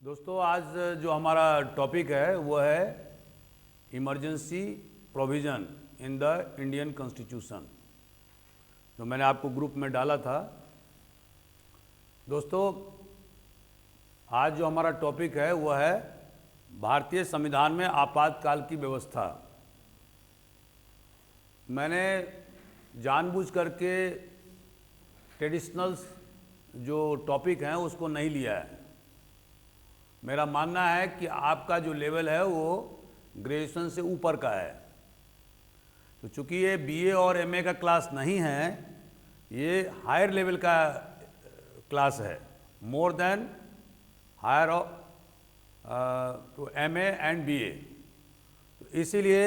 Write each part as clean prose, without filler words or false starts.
दोस्तों, आज जो हमारा टॉपिक है वो है emergency provision in the Indian constitution, जो मैंने आपको ग्रुप में डाला था। दोस्तों, आज जो हमारा टॉपिक है वो है भारतीय संविधान में आपातकाल की व्यवस्था। मैंने जानबूझ करके ट्रेडिशनल्स जो टॉपिक हैं उसको नहीं लिया है। मेरा मानना है कि आपका जो लेवल है वो ग्रेजुएशन से ऊपर का है, तो चूँकि ये बीए और एमए का क्लास नहीं है, ये हायर लेवल का क्लास है, more than higher to MA and BA. तो इसीलिए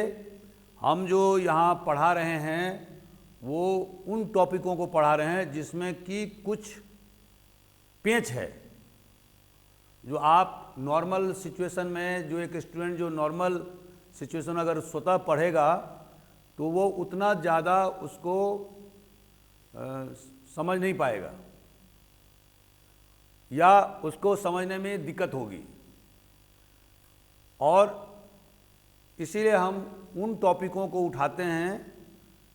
हम जो यहाँ पढ़ा रहे हैं वो उन टॉपिकों को पढ़ा रहे हैं जिसमें कि कुछ पेच है, जो आप नॉर्मल सिचुएशन में, जो एक स्टूडेंट जो नॉर्मल सिचुएशन अगर स्वतः पढ़ेगा तो वो उतना ज़्यादा उसको समझ नहीं पाएगा या उसको समझने में दिक्कत होगी। और इसीलिए हम उन टॉपिकों को उठाते हैं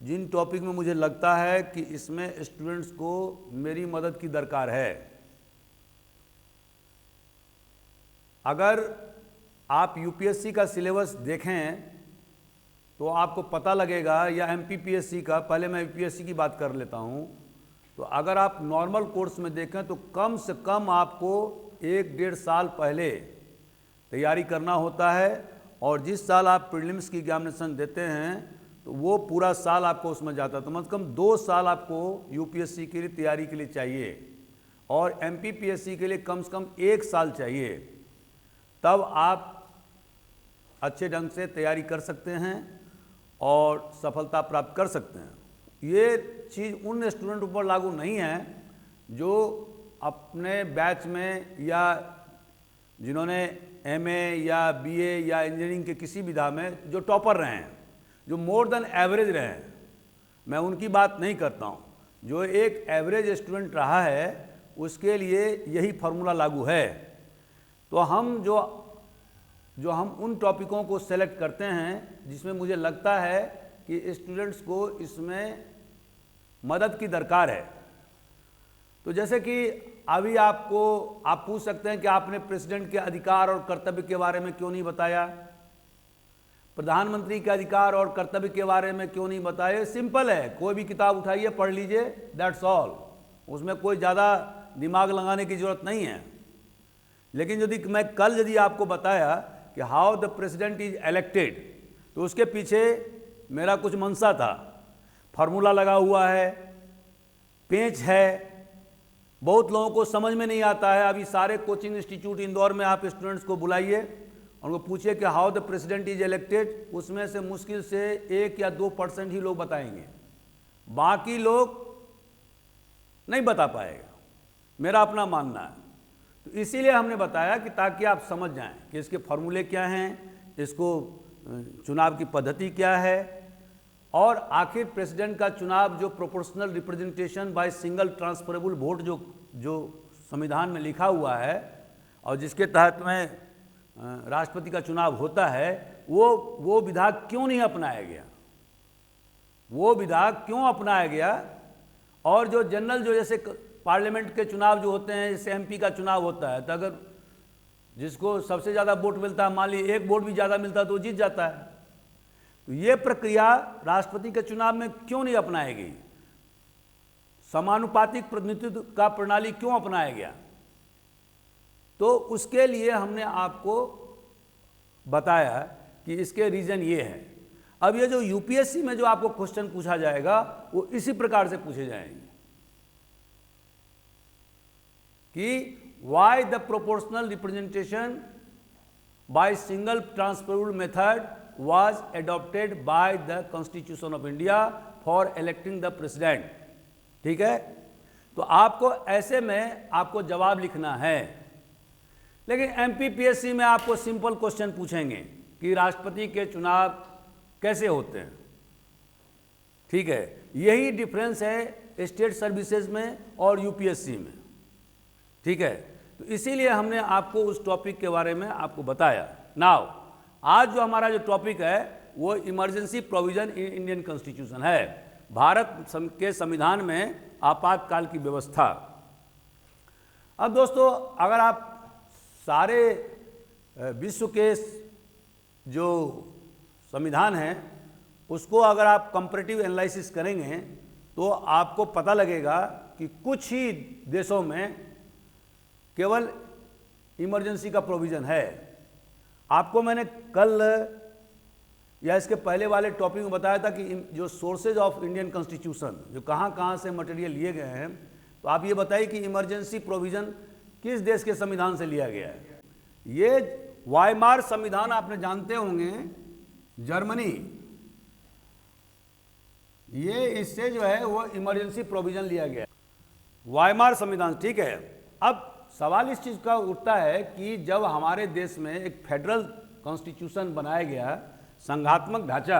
जिन टॉपिक में मुझे लगता है कि इसमें स्टूडेंट्स को मेरी मदद की दरकार है। अगर आप यूपीएससी का सिलेबस देखें तो आपको पता लगेगा, या एमपीपीएससी का, पहले मैं यूपीएससी की बात कर लेता हूं, तो अगर आप नॉर्मल कोर्स में देखें तो कम से कम आपको 1-1.5 साल पहले तैयारी करना होता है, और जिस साल आप प्रीलिम्स की एग्जामिनेशन देते हैं तो वो पूरा साल आपको उसमें जाता है। तो कम से कम 2 साल आपको यूपीएससी के लिए तैयारी के लिए चाहिए, और एमपीपीएससी के लिए कम से कम 1 साल चाहिए। तब आप अच्छे ढंग से तैयारी कर सकते हैं और सफलता प्राप्त कर सकते हैं। ये चीज़ उन स्टूडेंट ऊपर लागू नहीं है जो अपने बैच में या जिन्होंने एमए या बीए या इंजीनियरिंग के किसी विधा में जो टॉपर रहे हैं, जो मोर देन एवरेज रहे हैं। मैं उनकी बात नहीं करता हूँ। जो एक एवरेज स्टूडेंट रहा है उसके लिए यही फार्मूला लागू है। तो हम जो हम उन टॉपिकों को सेलेक्ट करते हैं जिसमें मुझे लगता है कि स्टूडेंट्स को इसमें मदद की दरकार है। तो जैसे कि अभी आप पूछ सकते हैं कि आपने प्रेसिडेंट के अधिकार और कर्तव्य के बारे में क्यों नहीं बताया, प्रधानमंत्री के अधिकार और कर्तव्य के बारे में क्यों नहीं बताया। सिंपल है, कोई भी किताब उठाइए, पढ़ लीजिए, दैट्स ऑल। उसमें कोई ज़्यादा दिमाग लगाने की ज़रूरत नहीं है। लेकिन यदि आपको बताया कि how the president is elected, तो उसके पीछे मेरा कुछ मंशा था। फार्मूला लगा हुआ है, पेच है, बहुत लोगों को समझ में नहीं आता है। अभी सारे कोचिंग इंस्टीट्यूट इंदौर में आप स्टूडेंट्स को बुलाइए, उनको पूछिए कि how the president is elected, उसमें से मुश्किल से 1 या 2% ही लोग बताएंगे, बाकी लोग नहीं बता पाएगा, मेरा अपना मानना है। तो इसीलिए हमने बताया कि ताकि आप समझ जाएं कि इसके फॉर्मूले क्या हैं, इसको चुनाव की पद्धति क्या है, और आखिर प्रेसिडेंट का चुनाव जो proportional representation by single transferable vote जो संविधान में लिखा हुआ है और जिसके तहत में राष्ट्रपति का चुनाव होता है, वो विधा क्यों नहीं अपनाया गया, वो विधा क्यों अपनाया गया। और जो जनरल, जो जैसे पार्लियामेंट के चुनाव जो होते हैं, जैसे एमपी का चुनाव होता है, तो अगर जिसको सबसे ज़्यादा वोट मिलता है, मान लीजिए 1 वोट भी ज़्यादा मिलता है तो जीत जाता है। तो ये प्रक्रिया राष्ट्रपति के चुनाव में क्यों नहीं अपनाई गई, समानुपातिक प्रतिनिधित्व का प्रणाली क्यों अपनाया गया। तो उसके लिए हमने आपको बताया कि इसके रीजन ये है। अब ये जो यूपीएससी में जो आपको क्वेश्चन पूछा जाएगा वो इसी प्रकार से पूछे जाएंगे कि why the proportional representation by single transferable method was adopted by the Constitution of India for electing the president। ठीक है, तो आपको ऐसे में आपको जवाब लिखना है। लेकिन एमपीपीएससी में आपको सिंपल क्वेश्चन पूछेंगे कि राष्ट्रपति के चुनाव कैसे होते हैं। ठीक है, यही डिफरेंस है स्टेट सर्विसेज में और यूपीएससी में। ठीक है, तो इसीलिए हमने आपको उस टॉपिक के बारे में आपको बताया। नाउ आज जो हमारा जो टॉपिक है वो emergency provision in Indian constitution है, भारत के संविधान में आपातकाल की व्यवस्था। अब दोस्तों, अगर आप सारे विश्व के जो संविधान हैं उसको अगर आप कंपैरेटिव एनालिसिस करेंगे तो आपको पता लगेगा कि कुछ ही देशों में केवल इमरजेंसी का प्रोविज़न है। आपको मैंने कल या इसके पहले वाले टॉपिक में बताया था कि जो सोर्सेज ऑफ इंडियन कॉन्स्टिट्यूशन, जो कहाँ से मटेरियल लिए गए हैं, तो आप ये बताइए कि इमरजेंसी प्रोविज़न किस देश के संविधान से लिया गया है। ये वाइमार संविधान आपने जानते होंगे, जर्मनी, ये इससे जो है वो इमरजेंसी प्रोविज़न लिया गया, वाइमार संविधान, ठीक है। अब सवाल इस चीज़ का उठता है कि जब हमारे देश में एक फेडरल कॉन्स्टिट्यूशन बनाया गया, संघात्मक ढांचा,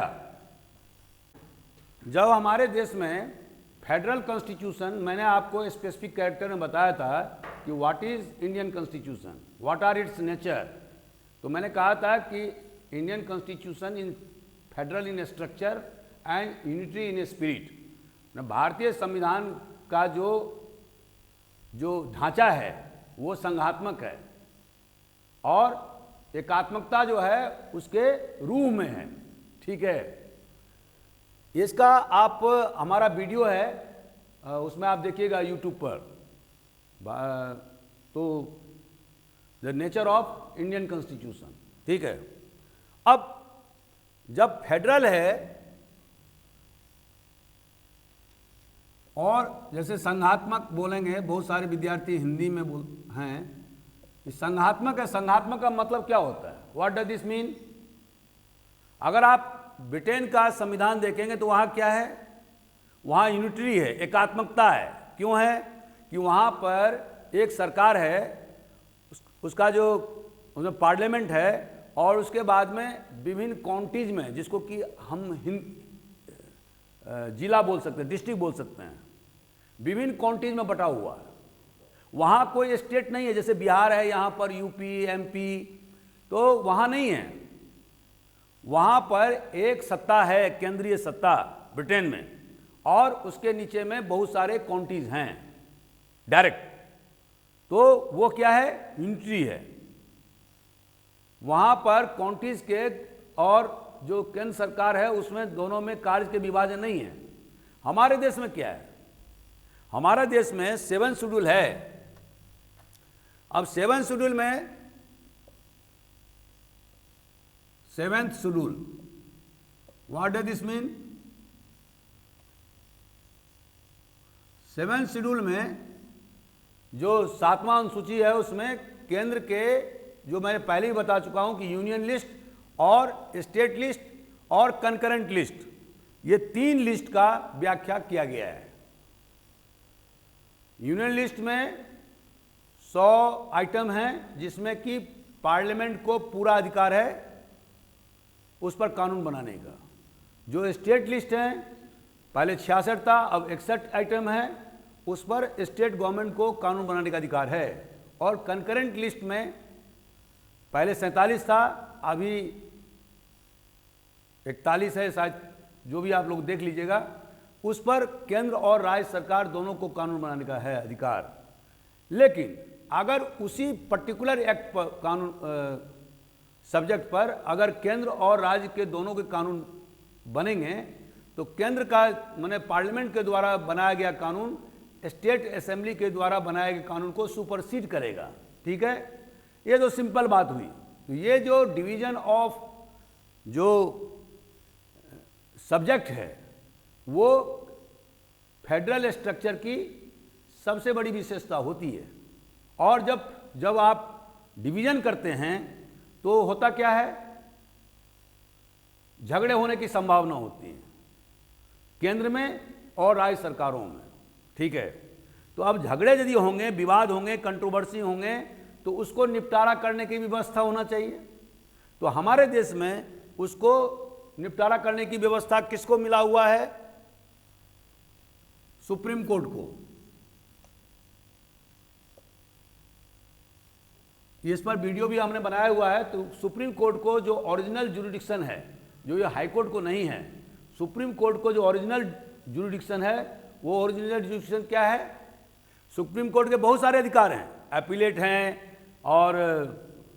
जब हमारे देश में फेडरल कॉन्स्टिट्यूशन, मैंने आपको स्पेसिफिक कैरेक्टर में बताया था कि what is Indian constitution, what are its nature. तो मैंने कहा था कि Indian constitution in federal in structure and unitary in spirit. भारतीय संविधान का जो ढांचा है वो संघात्मक है और एकात्मकता जो है उसके रूह में है, ठीक है। इसका आप हमारा वीडियो है उसमें आप देखिएगा यूट्यूब पर, तो the nature of Indian constitution, ठीक है। अब जब फेडरल है और जैसे संघात्मक बोलेंगे, बहुत सारे विद्यार्थी हिंदी में हैं, संघात्मक है, संघात्मक का मतलब क्या होता है, व्हाट डज दिस मीन। अगर आप ब्रिटेन का संविधान देखेंगे तो वहाँ क्या है, वहाँ यूनिटरी है, एकात्मकता है। क्यों है कि वहाँ पर एक सरकार है, उसका जो उसमें पार्लियामेंट है और उसके बाद में विभिन्न काउंटीज में, जिसको कि हम जिला बोल सकते हैं, डिस्ट्रिक्ट बोल सकते हैं, विभिन्न काउंटीज में बटा हुआ है। वहाँ कोई स्टेट नहीं है, जैसे बिहार है, यहाँ पर यूपी, एमपी, तो वहाँ नहीं है। वहाँ पर एक सत्ता है, केंद्रीय सत्ता ब्रिटेन में, और उसके नीचे में बहुत सारे काउंटीज हैं डायरेक्ट। तो वो क्या है, यूनिटरी है। वहाँ पर काउंटीज के और जो केंद्र सरकार है उसमें दोनों में कार्य के विभाजन नहीं है। हमारे देश में क्या है, हमारे देश में 7 शेड्यूल है। अब 7 शेड्यूल में 7th schedule, what does this mean. 7th schedule में जो 7वां अनुसूची है उसमें केंद्र के, जो मैंने पहले ही बता चुका हूं कि यूनियन लिस्ट और स्टेट लिस्ट और कंकरेंट लिस्ट, ये 3 लिस्ट का व्याख्या किया गया है। यूनियन लिस्ट में 100 आइटम हैं जिसमें कि पार्लियामेंट को पूरा अधिकार है उस पर कानून बनाने का। जो स्टेट लिस्ट है, पहले 66 था, अब 61 आइटम है, उस पर स्टेट गवर्नमेंट को कानून बनाने का अधिकार है। और कंकरेंट लिस्ट में पहले 47 था, अभी 41 है शायद, जो भी आप लोग देख लीजिएगा, उस पर केंद्र और राज्य सरकार दोनों को कानून बनाने का है अधिकार। लेकिन अगर उसी पर्टिकुलर एक्ट पर कानून सब्जेक्ट पर अगर केंद्र और राज्य के दोनों के कानून बनेंगे तो केंद्र का माने पार्लियामेंट के द्वारा बनाया गया कानून स्टेट असेंबली के द्वारा बनाए गए कानून को सुपरसीड करेगा, ठीक है। ये तो सिंपल बात हुई। तो ये जो डिवीजन ऑफ जो सब्जेक्ट है वो फेडरल स्ट्रक्चर की सबसे बड़ी विशेषता होती है। और जब आप डिवीजन करते हैं तो होता क्या है, झगड़े होने की संभावना होती है केंद्र में और राज्य सरकारों में, ठीक है। तो अब झगड़े यदि होंगे, विवाद होंगे, कंट्रोवर्सी होंगे, तो उसको निपटारा करने की व्यवस्था होना चाहिए। तो हमारे देश में उसको निपटारा करने की व्यवस्था किसको मिला हुआ है, सुप्रीम कोर्ट को। कि इस पर वीडियो भी हमने बनाया हुआ है। तो सुप्रीम कोर्ट को जो ओरिजिनल जुरिडिक्शन है, जो ये हाई कोर्ट को नहीं है, सुप्रीम कोर्ट को जो ओरिजिनल जुरिडिक्शन है, वो ओरिजिनल जुरिडिक्शन क्या है? सुप्रीम कोर्ट के बहुत सारे अधिकार हैं, अपीलेट हैं और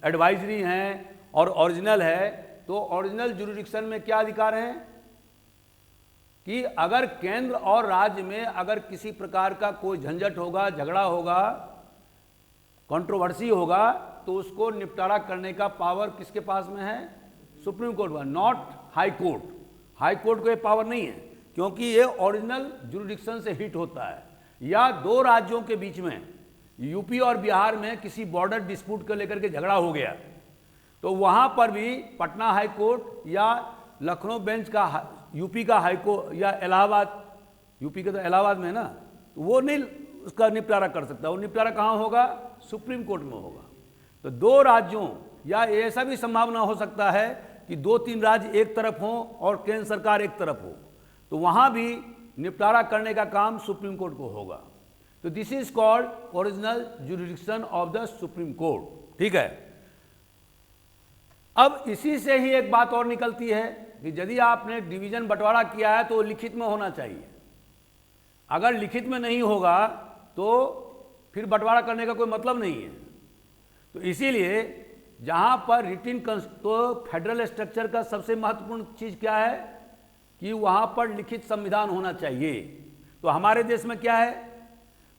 एडवाइजरी हैं और ओरिजिनल है। तो ओरिजिनल जुरिडिक्शन में क्या अधिकार हैं कि अगर केंद्र और राज्य में अगर किसी प्रकार का कोई झंझट होगा, झगड़ा होगा, कंट्रोवर्सी होगा, तो उसको निपटारा करने का पावर किसके पास में है? सुप्रीम कोर्ट में, not high court. High court को ये पावर नहीं है, क्योंकि ये ओरिजिनल जुरिडिक्शन से हिट होता है। या दो राज्यों के बीच में, यूपी और बिहार में किसी बॉर्डर डिस्प्यूट को लेकर के झगड़ा हो गया, तो वहां पर भी पटना हाई कोर्ट या लखनऊ बेंच का, यूपी का हाई कोर्ट या इलाहाबाद, यूपी के तो इलाहाबाद में है ना, तो वो नहीं उसका निपटारा कर सकता। वो निपटारा कहाँ होगा? सुप्रीम कोर्ट में होगा। तो दो राज्यों, या ऐसा भी संभावना हो सकता है कि 2-3 राज्य एक तरफ हों और केंद्र सरकार एक तरफ हो, तो वहां भी निपटारा करने का काम सुप्रीम कोर्ट को होगा। तो this is called original jurisdiction of the supreme court. ठीक है। अब इसी से ही एक बात और निकलती है कि यदि आपने डिवीजन बंटवारा किया है तो लिखित में होना चाहिए। अगर लिखित में नहीं होगा तो फिर बंटवारा करने का कोई मतलब नहीं है। तो इसीलिए जहां पर रिटिन, तो फेडरल स्ट्रक्चर का सबसे महत्वपूर्ण चीज क्या है कि वहां पर लिखित संविधान होना चाहिए। तो हमारे देश में क्या है?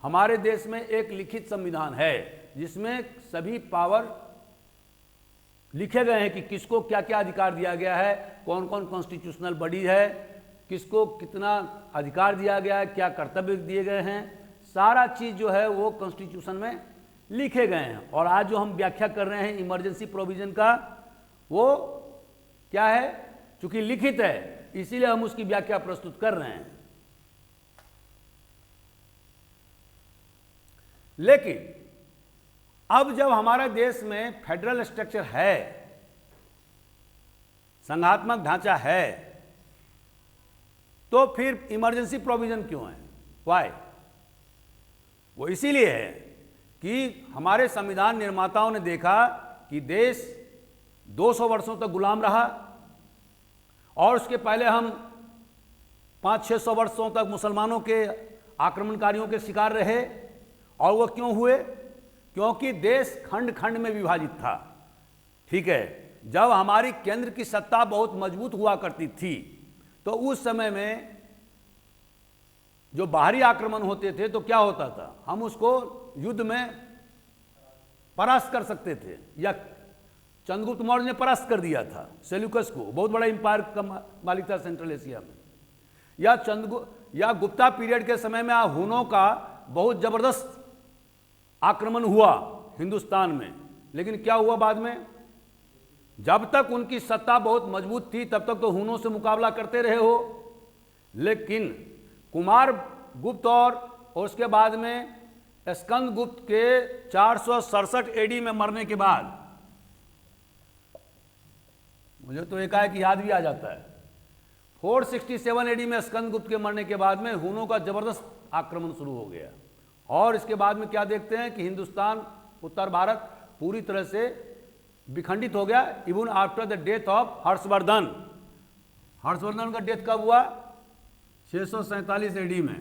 हमारे देश में एक लिखित संविधान है जिसमें सभी पावर लिखे गए हैं कि किसको क्या क्या अधिकार दिया गया है, कौन कौन कॉन्स्टिट्यूशनल बॉडी है, किसको कितना अधिकार दिया गया है, क्या कर्तव्य दिए गए हैं, सारा चीज जो है वो कॉन्स्टिट्यूशन में लिखे गए हैं। और आज जो हम व्याख्या कर रहे हैं इमरजेंसी प्रोविजन का, वो क्या है? चूंकि लिखित है इसीलिए हम उसकी व्याख्या प्रस्तुत कर रहे हैं। लेकिन अब जब हमारे देश में फेडरल स्ट्रक्चर है, संघात्मक ढांचा है, तो फिर इमरजेंसी प्रोविजन क्यों है? व्हाई? वो इसीलिए है कि हमारे संविधान निर्माताओं ने देखा कि देश 200 वर्षों तक गुलाम रहा और उसके पहले हम 500-600 वर्षों तक मुसलमानों के आक्रमणकारियों के शिकार रहे। और वो क्यों हुए? क्योंकि देश खंड खंड में विभाजित था। ठीक है। जब हमारी केंद्र की सत्ता बहुत मजबूत हुआ करती थी तो उस समय में जो बाहरी आक्रमण होते थे तो क्या होता था? हम उसको युद्ध में परास्त कर सकते थे। या चंद्रगुप्त मौर्य ने परास्त कर दिया था सेल्यूकस को, बहुत बड़ा एम्पायर का मालिक था सेंट्रल एशिया में। या गुप्ता पीरियड के समय में हुनों का बहुत जबरदस्त आक्रमण हुआ हिंदुस्तान में। लेकिन क्या हुआ बाद में? जब तक उनकी सत्ता बहुत मजबूत थी तब तक तो हुनों से मुकाबला करते रहे हो। लेकिन कुमार गुप्त और उसके बाद में स्कंद गुप्त के 467 एडी में मरने के बाद, मुझे तो एकाएक याद भी आ जाता है, 467 एडी में स्कंद गुप्त के मरने के बाद में हुनों का जबरदस्त आक्रमण शुरू हो गया। और इसके बाद में क्या देखते हैं कि हिंदुस्तान, उत्तर भारत पूरी तरह से विखंडित हो गया। Even after the death of Harshvardhan. Harshvardhan का डेथ कब हुआ? 647 एडी में।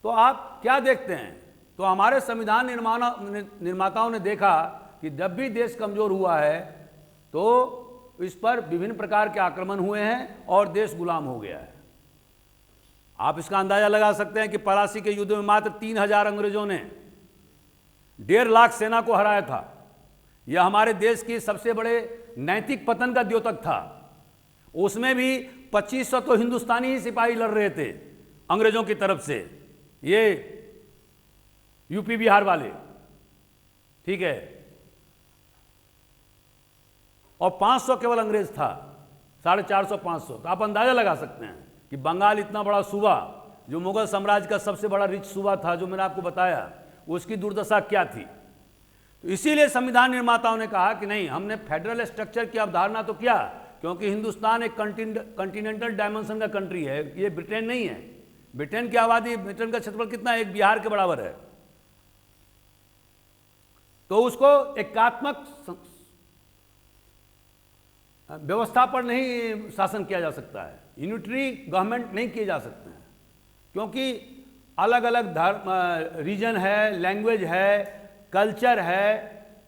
तो आप क्या देखते हैं? तो हमारे संविधान निर्माताओं ने देखा कि जब भी देश कमजोर हुआ है तो इस पर विभिन्न प्रकार के आक्रमण हुए हैं और देश गुलाम हो गया है। आप इसका अंदाजा लगा सकते हैं कि पलासी के युद्ध में मात्र 3000 अंग्रेजों ने 1.5 लाख सेना को हराया था। यह हमारे देश की सबसे बड़े नैतिक पतन का द्योतक था। उसमें भी 2500 तो हिंदुस्तानी ही सिपाही लड़ रहे थे अंग्रेजों की तरफ से, ये यूपी बिहार वाले। ठीक है। और 500 केवल अंग्रेज था, 450-500। तो आप अंदाजा लगा सकते हैं कि बंगाल इतना बड़ा सूबा, जो मुगल साम्राज्य का सबसे बड़ा रिच सूबा था, जो मैंने आपको बताया, उसकी दुर्दशा क्या थी। तो इसीलिए संविधान निर्माताओं ने कहा कि नहीं, हमने फेडरल स्ट्रक्चर की अवधारणा तो किया, क्योंकि हिंदुस्तान एक कॉन्टिनेंटल डायमेंशन का कंट्री है, ये ब्रिटेन नहीं है। ब्रिटेन की आबादी, ब्रिटेन का क्षेत्रफल कितना है? एक बिहार के बराबर है। तो उसको एकात्मक व्यवस्था पर नहीं शासन किया जा सकता है, यूनिटरी गवर्नमेंट नहीं किए जा सकते हैं, क्योंकि अलग अलग धर्म, रीजन है, लैंग्वेज है, कल्चर है,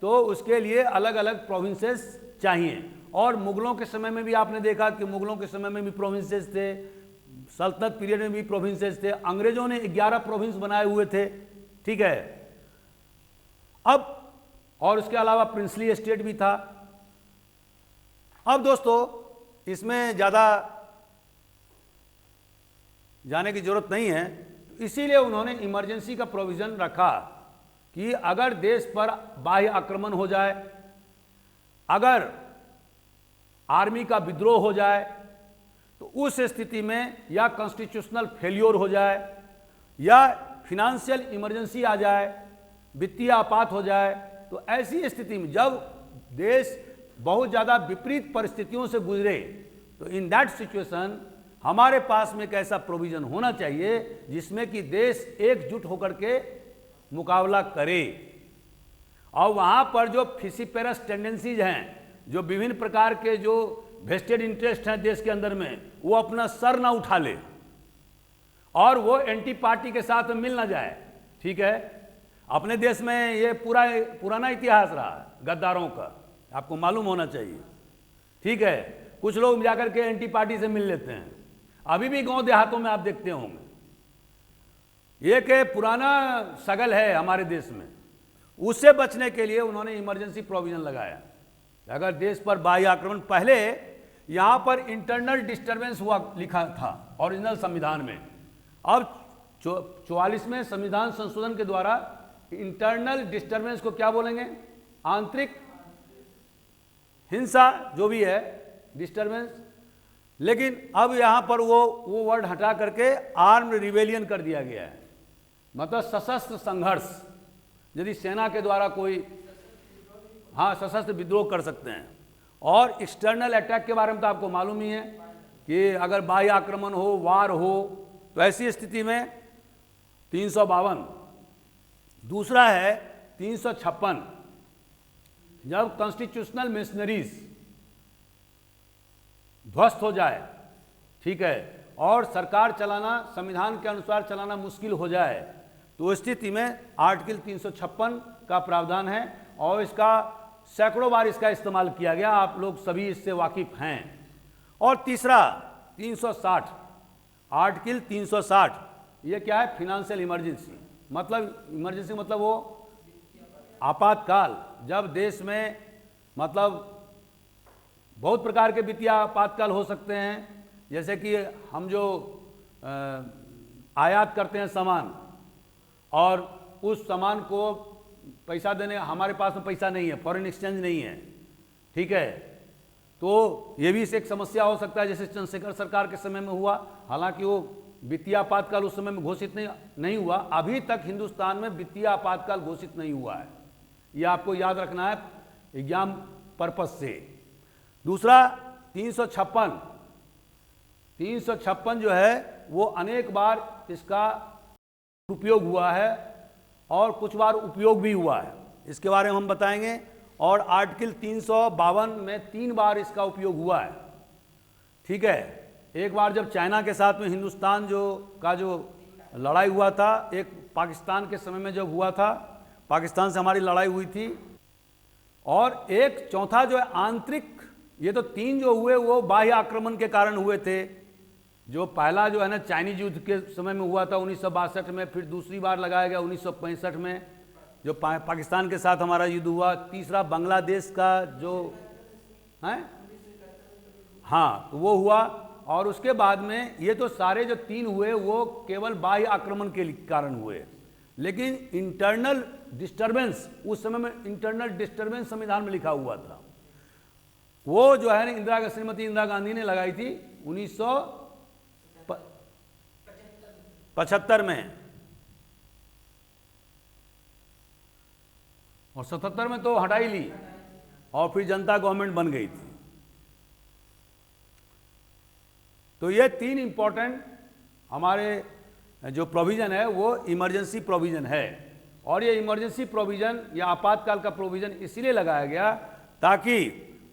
तो उसके लिए अलग अलग प्रोविंसेस चाहिए। और मुगलों के समय में भी आपने देखा कि मुगलों के समय में भी प्रोविंसेस थे, सल्तनत पीरियड में भी प्रोविंसेस थे, अंग्रेजों ने 11 प्रोविंस बनाए हुए थे, ठीक है। अब और उसके अलावा प्रिंसली स्टेट भी था। अब दोस्तों इसमें ज़्यादा जाने की जरूरत नहीं है, इसीलिए उन्होंने इमरजेंसी का प्रोविज़न रखा कि अगर देश पर बाह्य आक्रमण हो जाए, अगर आर्मी का विद्रोह हो जाए, तो उस स्थिति में या कॉन्स्टिट्यूशनल फेल्योर हो जाए या फिनेंशियल इमरजेंसी आ जाए, वित्तीय आपात हो जाए, तो ऐसी स्थिति में जब देश बहुत ज़्यादा विपरीत परिस्थितियों से गुजरे, तो इन दैट सिचुएशन हमारे पास में एक ऐसा प्रोविज़न होना चाहिए जिसमें कि देश एकजुट होकर के मुकाबला करे। और वहाँ पर जो फिसिपेरस टेंडेंसीज हैं, जो विभिन्न प्रकार के जो वेस्टेड इंटरेस्ट हैं देश के अंदर में, वो अपना सर ना उठा ले और वो एंटी पार्टी के साथ मिल ना जाए, ठीक है। अपने देश में ये पुराना इतिहास रहा गद्दारों का, आपको मालूम होना चाहिए, ठीक है। कुछ लोग जाकर के एंटी पार्टी से मिल लेते हैं, अभी भी गांव देहातों में आप देखते होंगे। ये कि पुराना सगल है हमारे देश में, उससे बचने के लिए उन्होंने इमरजेंसी प्रोविजन लगाया। अगर देश पर बाह्य आक्रमण, पहले यहाँ पर इंटरनल डिस्टर्बेंस हुआ लिखा था ओरिजिनल संविधान में, अब 44वें संविधान संशोधन के द्वारा इंटरनल डिस्टर्बेंस को क्या बोलेंगे, आंतरिक हिंसा जो भी है डिस्टर्बेंस, लेकिन अब यहाँ पर वो वर्ड हटा करके आर्म्ड रिवेलियन कर दिया गया है, मतलब सशस्त्र संघर्ष। यदि सेना के द्वारा कोई, हाँ, सशस्त्र विद्रोह कर सकते हैं। और एक्सटर्नल अटैक के बारे में तो आपको मालूम ही है कि अगर बाह्य आक्रमण हो, वार हो, तो ऐसी स्थिति में 352। दूसरा है 356, जब कॉन्स्टिट्यूशनल मिशनरीज ध्वस्त हो जाए, ठीक है, और सरकार चलाना, संविधान के अनुसार चलाना मुश्किल हो जाए, तो उस स्थिति में आर्टिकल 356 का प्रावधान है और इसका सैकड़ों बार इसका इस्तेमाल किया गया, आप लोग सभी इससे वाकिफ हैं। और तीसरा 360, आर्टिकल 360, ये क्या है, फिनेंशियल इमरजेंसी। मतलब इमरजेंसी मतलब वो आपातकाल, जब देश में मतलब बहुत प्रकार के वित्तीय आपातकाल हो सकते हैं, जैसे कि हम जो आयात करते हैं सामान, और उस सामान को पैसा देने, हमारे पास में पैसा नहीं है, फॉरेन एक्सचेंज नहीं है, ठीक है, तो ये भी एक समस्या हो सकता है, जैसे चंद्रशेखर सरकार के समय में हुआ। हालांकि वो वित्तीय आपातकाल उस समय में घोषित नहीं हुआ, अभी तक हिंदुस्तान में वित्तीय आपातकाल घोषित नहीं हुआ है, ये आपको याद रखना है एग्जाम पर्पज से। दूसरा 356 जो है वो अनेक बार इसका उपयोग हुआ है और कुछ बार उपयोग भी हुआ है, इसके बारे में हम बताएंगे। और आर्टिकल 352 में 3 बार इसका उपयोग हुआ है, ठीक है। एक बार जब चाइना के साथ में हिंदुस्तान जो लड़ाई हुआ था, एक पाकिस्तान के समय में जब हुआ था, पाकिस्तान से हमारी लड़ाई हुई थी, और एक चौथा जो है आंतरिक, ये तो 3 जो हुए वो बाह्य आक्रमण के कारण हुए थे। जो पहला जो है ना चाइनीज युद्ध के समय में हुआ था 1962 में, फिर दूसरी बार लगाया गया 1965 में जो पाकिस्तान के साथ हमारा युद्ध हुआ। तीसरा बांग्लादेश का जो है, हाँ, तो वो हुआ। और उसके बाद में ये तो सारे जो 3 हुए वो केवल बाह्य आक्रमण के कारण हुए, लेकिन इंटरनल डिस्टर्बेंस, उस समय में इंटरनल डिस्टर्बेंस संविधान में लिखा हुआ था, वो जो है ना श्रीमती इंदिरा गांधी ने लगाई थी 1975 में, और 77 में तो हटा ही ली, और फिर जनता गवर्नमेंट बन गई थी। तो ये 3 इंपॉर्टेंट हमारे जो प्रोविज़न है वो इमरजेंसी प्रोविज़न है। और ये इमरजेंसी प्रोविजन या आपातकाल का प्रोविजन इसीलिए लगाया गया ताकि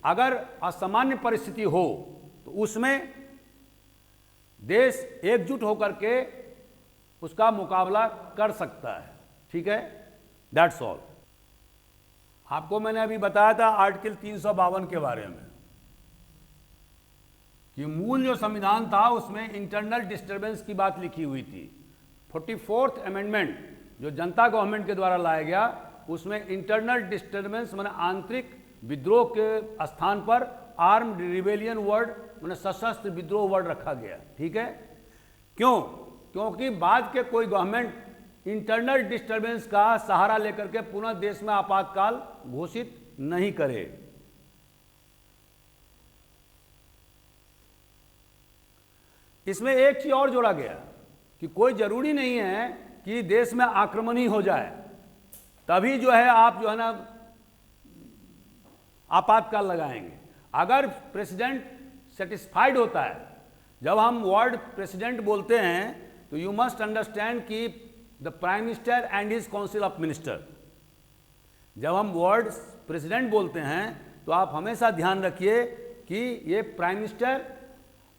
अगर असामान्य परिस्थिति हो तो उसमें देश एकजुट होकर के उसका मुकाबला कर सकता है। ठीक है, दैट्स ऑल। आपको मैंने अभी बताया था आर्टिकल 352 के बारे में कि मूल जो संविधान था उसमें इंटरनल डिस्टर्बेंस की बात लिखी हुई थी। 44th अमेंडमेंट जो जनता गवर्नमेंट के द्वारा लाया गया उसमें इंटरनल डिस्टर्बेंस माने आंतरिक विद्रोह के स्थान पर आर्म्ड रिबेलियन वर्ड माने सशस्त्र विद्रोह वर्ड रखा गया। ठीक है, क्यों? क्योंकि बाद के कोई गवर्नमेंट इंटरनल डिस्टर्बेंस का सहारा लेकर के पुनः देश में आपातकाल घोषित नहीं करे। इसमें एक चीज और जोड़ा गया कि कोई जरूरी नहीं है कि देश में आक्रमण ही हो जाए तभी जो है आप जो है ना आपातकाल लगाएंगे। अगर प्रेसिडेंट सेटिस्फाइड होता है, जब हम वर्ड प्रेसिडेंट बोलते हैं तो यू मस्ट अंडरस्टैंड कि the prime minister and his council of minister, जब हम वर्ड प्रेसिडेंट बोलते हैं तो आप हमेशा ध्यान रखिए कि ये prime minister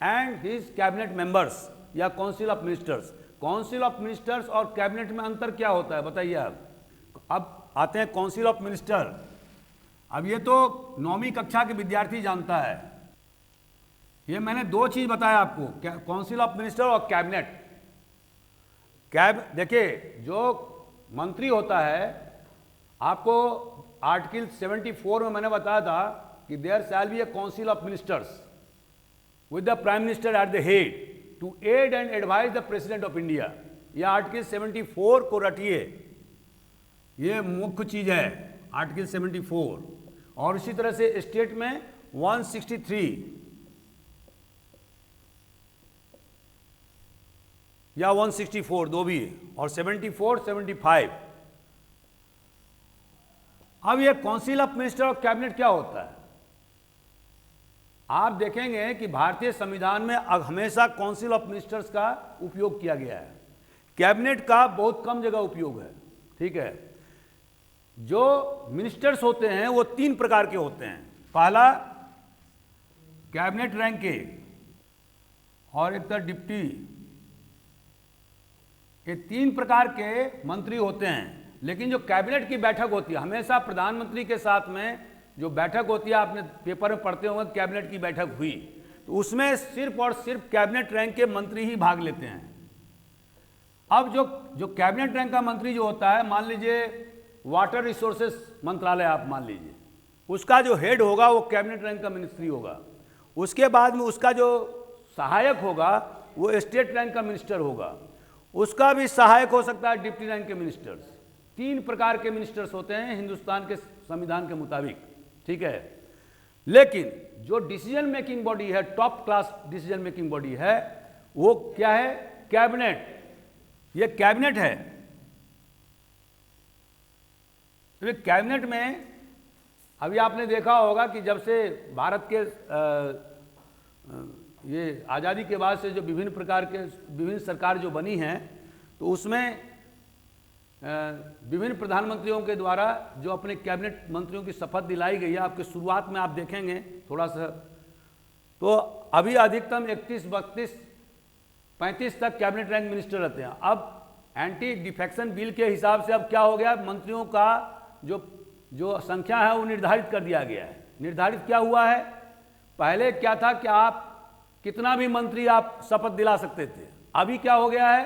and his cabinet members या council of ministers. Council of ministers और कैबिनेट में अंतर क्या होता है बताइए आप। अब आते हैं काउंसिल ऑफ मिनिस्टर। अब ये तो 9वीं कक्षा के विद्यार्थी जानता है। ये मैंने दो चीज बताया आपको, काउंसिल ऑफ मिनिस्टर और कैबिनेट। देखिए जो मंत्री होता है, आपको आर्टिकल 74 में मैंने बताया था कि there shall be a council of ministers with the prime minister at the head to aid and advise the president of India। यह आर्टिकल 74 को रटिए, ये मुख्य चीज है आर्टिकल 74। और इसी तरह से स्टेट में 163 या 164 दो भी है, और 74 75। अब ये काउंसिल ऑफ मिनिस्टर और कैबिनेट क्या होता है? आप देखेंगे कि भारतीय संविधान में हमेशा काउंसिल ऑफ मिनिस्टर्स का उपयोग किया गया है, कैबिनेट का बहुत कम जगह उपयोग है। ठीक है, जो मिनिस्टर्स होते हैं वो 3 प्रकार के होते हैं। पहला कैबिनेट रैंक के, और एक था डिप्टी। ये 3 प्रकार के मंत्री होते हैं। लेकिन जो कैबिनेट की बैठक होती है, हमेशा प्रधानमंत्री के साथ में जो बैठक होती है, आपने पेपर में पढ़ते होंगे कैबिनेट की बैठक हुई, तो उसमें सिर्फ और सिर्फ कैबिनेट रैंक के मंत्री ही भाग लेते हैं। अब जो कैबिनेट रैंक का मंत्री जो होता है, मान लीजिए वाटर रिसोर्सेस मंत्रालय आप मान लीजिए, उसका जो हेड होगा वो कैबिनेट रैंक का मिनिस्ट्री होगा। उसके बाद में उसका जो सहायक होगा वो स्टेट रैंक का मिनिस्टर होगा, उसका भी सहायक हो सकता है डिप्टी रैंक के मिनिस्टर्स। 3 प्रकार के मिनिस्टर्स होते हैं हिंदुस्तान के संविधान के मुताबिक। ठीक है, लेकिन जो डिसीजन मेकिंग बॉडी है, top class decision making body है, वो क्या है? कैबिनेट। ये कैबिनेट है। तो कैबिनेट में अभी आपने देखा होगा कि जब से भारत के ये आज़ादी के बाद से जो विभिन्न सरकार जो बनी हैं, तो उसमें विभिन्न प्रधानमंत्रियों के द्वारा जो अपने कैबिनेट मंत्रियों की शपथ दिलाई गई है, आपके शुरुआत में आप देखेंगे थोड़ा सा, तो अभी अधिकतम 31, 32, 35 तक कैबिनेट रैंक मिनिस्टर रहते हैं। अब एंटी डिफेक्शन बिल के हिसाब से अब क्या हो गया, मंत्रियों का जो संख्या है वो निर्धारित कर दिया गया है। निर्धारित क्या हुआ है? पहले क्या था कि आप कितना भी मंत्री आप शपथ दिला सकते थे। अभी क्या हो गया है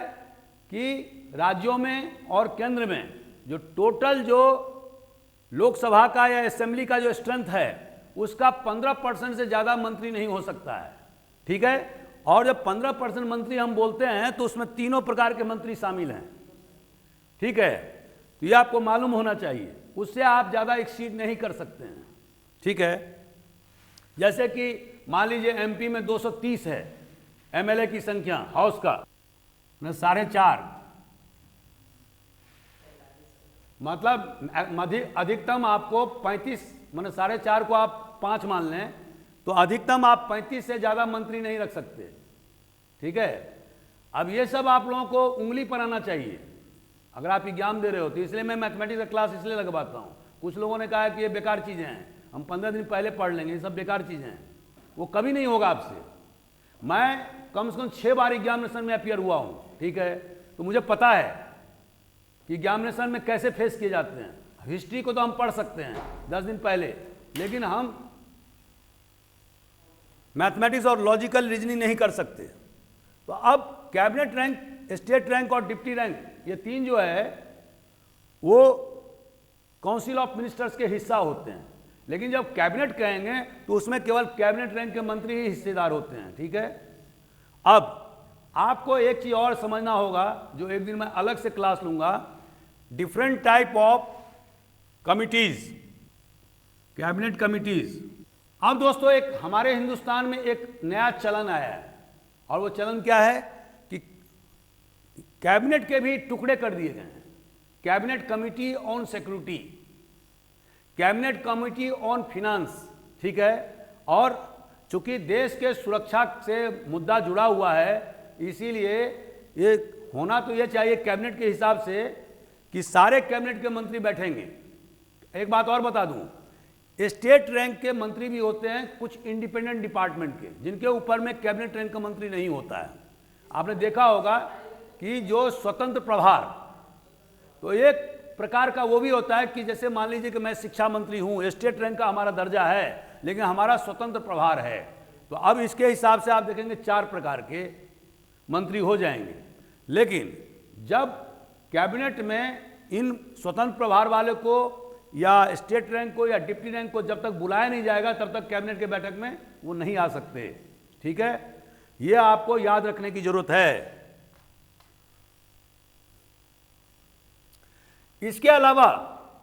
कि राज्यों में और केंद्र में जो टोटल जो लोकसभा का या असेंबली का जो स्ट्रेंथ है, उसका 15% से ज़्यादा मंत्री नहीं हो सकता है। ठीक है, और जब 15% मंत्री हम बोलते हैं तो उसमें तीनों प्रकार के मंत्री शामिल हैं। ठीक है, तो ये आपको मालूम होना चाहिए, उससे आप ज़्यादा एक्सीड नहीं कर सकते हैं। ठीक है, जैसे कि मान लीजिए एमपी में 230 है एमएलए की संख्या, हाउस का 4.5, मतलब अधिकतम आपको 35, मतलब 4.5 को आप 5 मान लें तो अधिकतम आप 35 से ज़्यादा मंत्री नहीं रख सकते। ठीक है, अब ये सब आप लोगों को उंगली पर आना चाहिए। अगर आप एग्जाम दे रहे हो तो। इसलिए मैं मैथमेटिक्स का क्लास इसलिए लगवाता हूँ। कुछ लोगों ने कहा है कि ये बेकार चीज़ें हैं, हम 15 दिन पहले पढ़ लेंगे, ये सब बेकार चीज़ें हैं, वो कभी नहीं होगा आपसे। मैं कम से कम 6 बार एग्जामिनेशन में अपीयर हुआ हूँ, ठीक है, तो मुझे पता है कि एग्जामिनेशन में कैसे फेस किए जाते हैं। हिस्ट्री को तो हम पढ़ सकते हैं 10 दिन पहले, लेकिन हम मैथमेटिक्स और लॉजिकल रीजनिंग नहीं कर सकते। तो अब कैबिनेट रैंक, स्टेट रैंक और डिप्टी रैंक, ये 3 जो है वो काउंसिल ऑफ मिनिस्टर्स के हिस्सा होते हैं। लेकिन जब कैबिनेट कहेंगे तो उसमें केवल कैबिनेट रैंक के मंत्री ही हिस्सेदार होते हैं, ठीक है। अब आपको एक चीज और समझना होगा, जो एक दिन मैं अलग से क्लास लूंगा, different type of committees, cabinet committees. अब दोस्तों एक हमारे हिंदुस्तान में एक नया चलन आया है, और वो चलन क्या है कि कैबिनेट के भी टुकड़े कर दिए गए हैं। Cabinet committee on security, cabinet committee on finance, ठीक है। और चूंकि देश के सुरक्षा से मुद्दा जुड़ा हुआ है, इसीलिए ये होना तो ये चाहिए कैबिनेट के हिसाब से कि सारे कैबिनेट के मंत्री बैठेंगे। एक बात और बता दूं, स्टेट रैंक के मंत्री भी होते हैं कुछ इंडिपेंडेंट डिपार्टमेंट के, जिनके ऊपर में कैबिनेट रैंक का मंत्री नहीं होता है। आपने देखा होगा कि जो स्वतंत्र प्रभार, तो एक प्रकार का वो भी होता है कि जैसे मान लीजिए कि मैं शिक्षा मंत्री हूं, स्टेट रैंक का हमारा दर्जा है, लेकिन हमारा स्वतंत्र प्रभार है। तो अब इसके हिसाब से आप देखेंगे 4 प्रकार के मंत्री हो जाएंगे। लेकिन जब कैबिनेट में इन स्वतंत्र प्रभार वाले को या स्टेट रैंक को या डिप्टी रैंक को जब तक बुलाया नहीं जाएगा, तब तक कैबिनेट के बैठक में वो नहीं आ सकते, ठीक है। ये आपको याद रखने की जरूरत है। इसके अलावा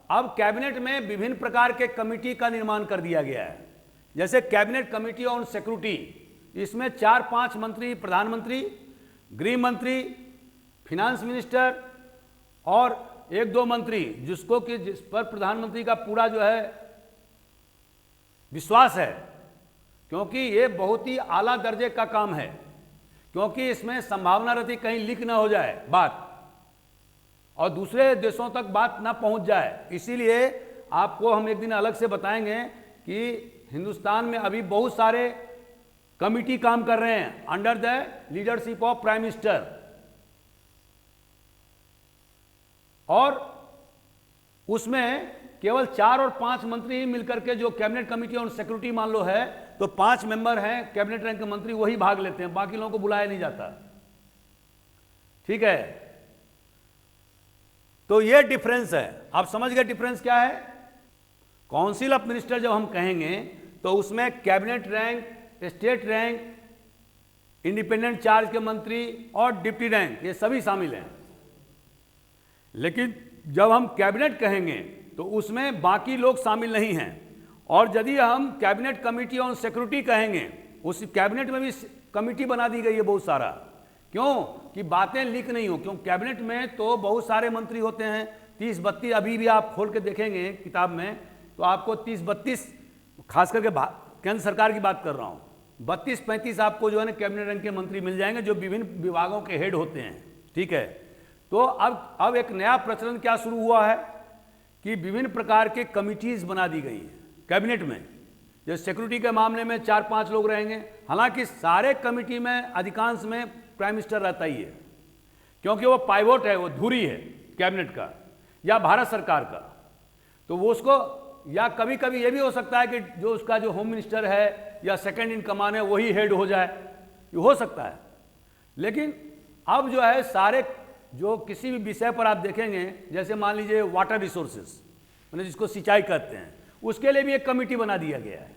अब कैबिनेट में विभिन्न प्रकार के कमिटी का निर्माण कर दिया गया है। जैसे कैबिनेट कमिटी ऑन सिक्योरिटी, इसमें 4-5 मंत्री, प्रधानमंत्री, गृह मंत्री, फिनांस मिनिस्टर और 1-2 मंत्री, जिसको कि जिस पर प्रधानमंत्री का पूरा जो है विश्वास है, क्योंकि ये बहुत ही आला दर्जे का काम है, क्योंकि इसमें संभावना रहती कहीं लीक ना हो जाए बात और दूसरे देशों तक बात ना पहुंच जाए। इसीलिए आपको हम एक दिन अलग से बताएंगे कि हिंदुस्तान में अभी बहुत सारे कमिटी काम कर रहे हैं under the leadership of prime minister, और उसमें केवल 4 और 5 मंत्री ही मिलकर के, जो कैबिनेट कमिटी ऑन सिक्योरिटी मान लो है, तो 5 मेंबर हैं कैबिनेट रैंक के मंत्री, वही भाग लेते हैं, बाकी लोगों को बुलाया नहीं जाता, ठीक है। तो ये डिफरेंस है। आप समझ गए डिफरेंस क्या है। काउंसिल ऑफ मिनिस्टर जब हम कहेंगे तो उसमें cabinet rank, state rank, independent charge के मंत्री और डिप्टी रैंक, ये सभी शामिल हैं। लेकिन जब हम कैबिनेट कहेंगे तो उसमें बाकी लोग शामिल नहीं हैं। और यदि हम कैबिनेट कमिटी ऑन सिक्योरिटी कहेंगे, उस कैबिनेट में भी कमिटी बना दी गई है बहुत सारा, क्यों कि बातें लीक नहीं हो। क्यों, कैबिनेट में तो बहुत सारे मंत्री होते हैं, 30-32, अभी भी आप खोल के देखेंगे किताब में तो आपको 30-32, खास करके केंद्र सरकार की बात कर रहा हूँ, 32-35 आपको जो है ना कैबिनेट रैंक के मंत्री मिल जाएंगे, जो विभिन्न विभागों के हेड होते हैं, ठीक है। तो अब एक नया प्रचलन क्या शुरू हुआ है कि विभिन्न प्रकार के कमिटीज बना दी गई हैं कैबिनेट में। जैसे सिक्योरिटी के मामले में 4-5 लोग रहेंगे, हालांकि सारे कमिटी में अधिकांश में प्राइम मिनिस्टर रहता ही है, क्योंकि वो पाइवोट है, वो धुरी है कैबिनेट का या भारत सरकार का। तो वो उसको, या कभी कभी ये भी हो सकता है कि जो उसका जो होम मिनिस्टर है या सेकंड इन कमांड है वही हेड हो जाए, ये हो सकता है। लेकिन अब जो है सारे, जो किसी भी विषय पर आप देखेंगे, जैसे मान लीजिए वाटर रिसोर्सेस, मतलब जिसको सिंचाई कहते हैं, उसके लिए भी एक कमिटी बना दिया गया है।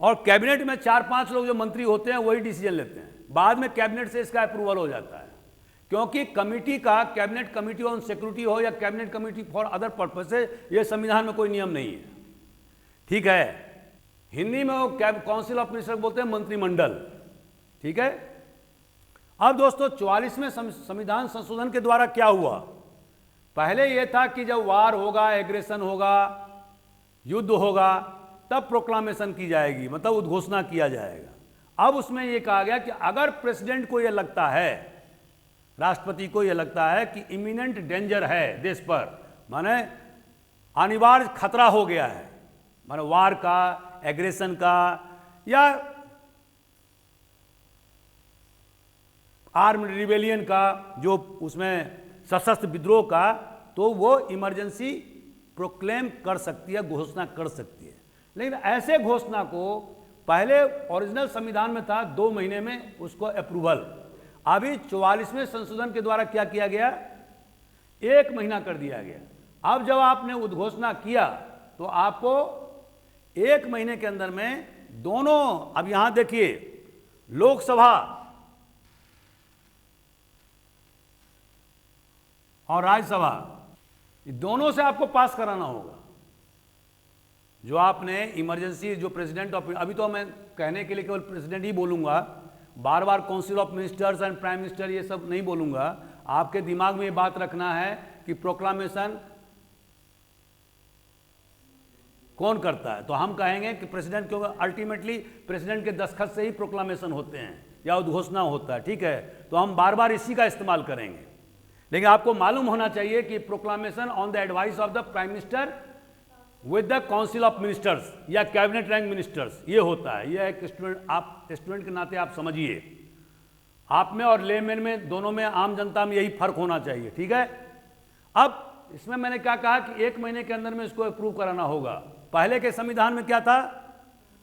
और कैबिनेट में 4-5 लोग जो मंत्री होते हैं वही डिसीजन लेते हैं, बाद में कैबिनेट से इसका अप्रूवल हो जाता है। क्योंकि कमिटी का, कैबिनेट कमिटी ऑन सिक्योरिटी हो या cabinet committee for other purpose, ये संविधान में कोई नियम नहीं है, ठीक है। हिंदी में वो काउंसिल ऑफ मिनिस्टर बोलते हैं मंत्रिमंडल, ठीक है। अब दोस्तों 44वें संविधान संशोधन के द्वारा क्या हुआ, पहले यह था कि जब वार होगा, एग्रेशन होगा, युद्ध होगा, तब प्रोक्लामेशन की जाएगी, मतलब उद्घोषणा किया जाएगा। अब उसमें यह कहा गया कि अगर प्रेसिडेंट को यह लगता है राष्ट्रपति को यह लगता है कि इमिनेंट डेंजर है देश पर, माने अनिवार्य खतरा हो गया है, माने वार का, एग्रेशन का या आर्म्ड रिबेलियन का, जो उसमें सशस्त्र विद्रोह का, तो वो इमरजेंसी प्रोक्लेम कर सकती है, घोषणा कर सकती है। लेकिन ऐसे घोषणा को पहले ओरिजिनल संविधान में था 2 महीने में उसको अप्रूवल, अभी 44वें संशोधन के द्वारा क्या किया गया, 1 महीना कर दिया गया। अब जब आपने उद्घोषणा किया तो आपको 1 महीने के अंदर में दोनों, अब यहां देखिए लोकसभा और राज्यसभा, दोनों से आपको पास कराना होगा। जो आपने इमरजेंसी, जो प्रेसिडेंट ऑफ, अभी तो मैं कहने के लिए केवल प्रेसिडेंट ही बोलूंगा, बार बार council of ministers and prime minister ये सब नहीं बोलूंगा। आपके दिमाग में ये बात रखना है कि प्रोक्लामेशन कौन करता है, तो हम कहेंगे कि प्रेसिडेंट, क्योंकि अल्टीमेटली प्रेसिडेंट के दस्तखत से ही प्रोक्लामेशन होते हैं या उद्घोषणा होता है, ठीक है, तो हम बार बार इसी का इस्तेमाल करेंगे। लेकिन आपको मालूम होना चाहिए कि proclamation on the advice of the prime minister with the council of ministers या कैबिनेट रैंक मिनिस्टर्स, ये होता है। ये एक स्टूडेंट, आप स्टूडेंट के नाते आप समझिए, आप में और लेमैन में, दोनों में, आम जनता में यही फर्क होना चाहिए, ठीक है। अब इसमें मैंने क्या कहा कि 1 महीने के अंदर में इसको अप्रूव कराना होगा। पहले के संविधान में क्या था,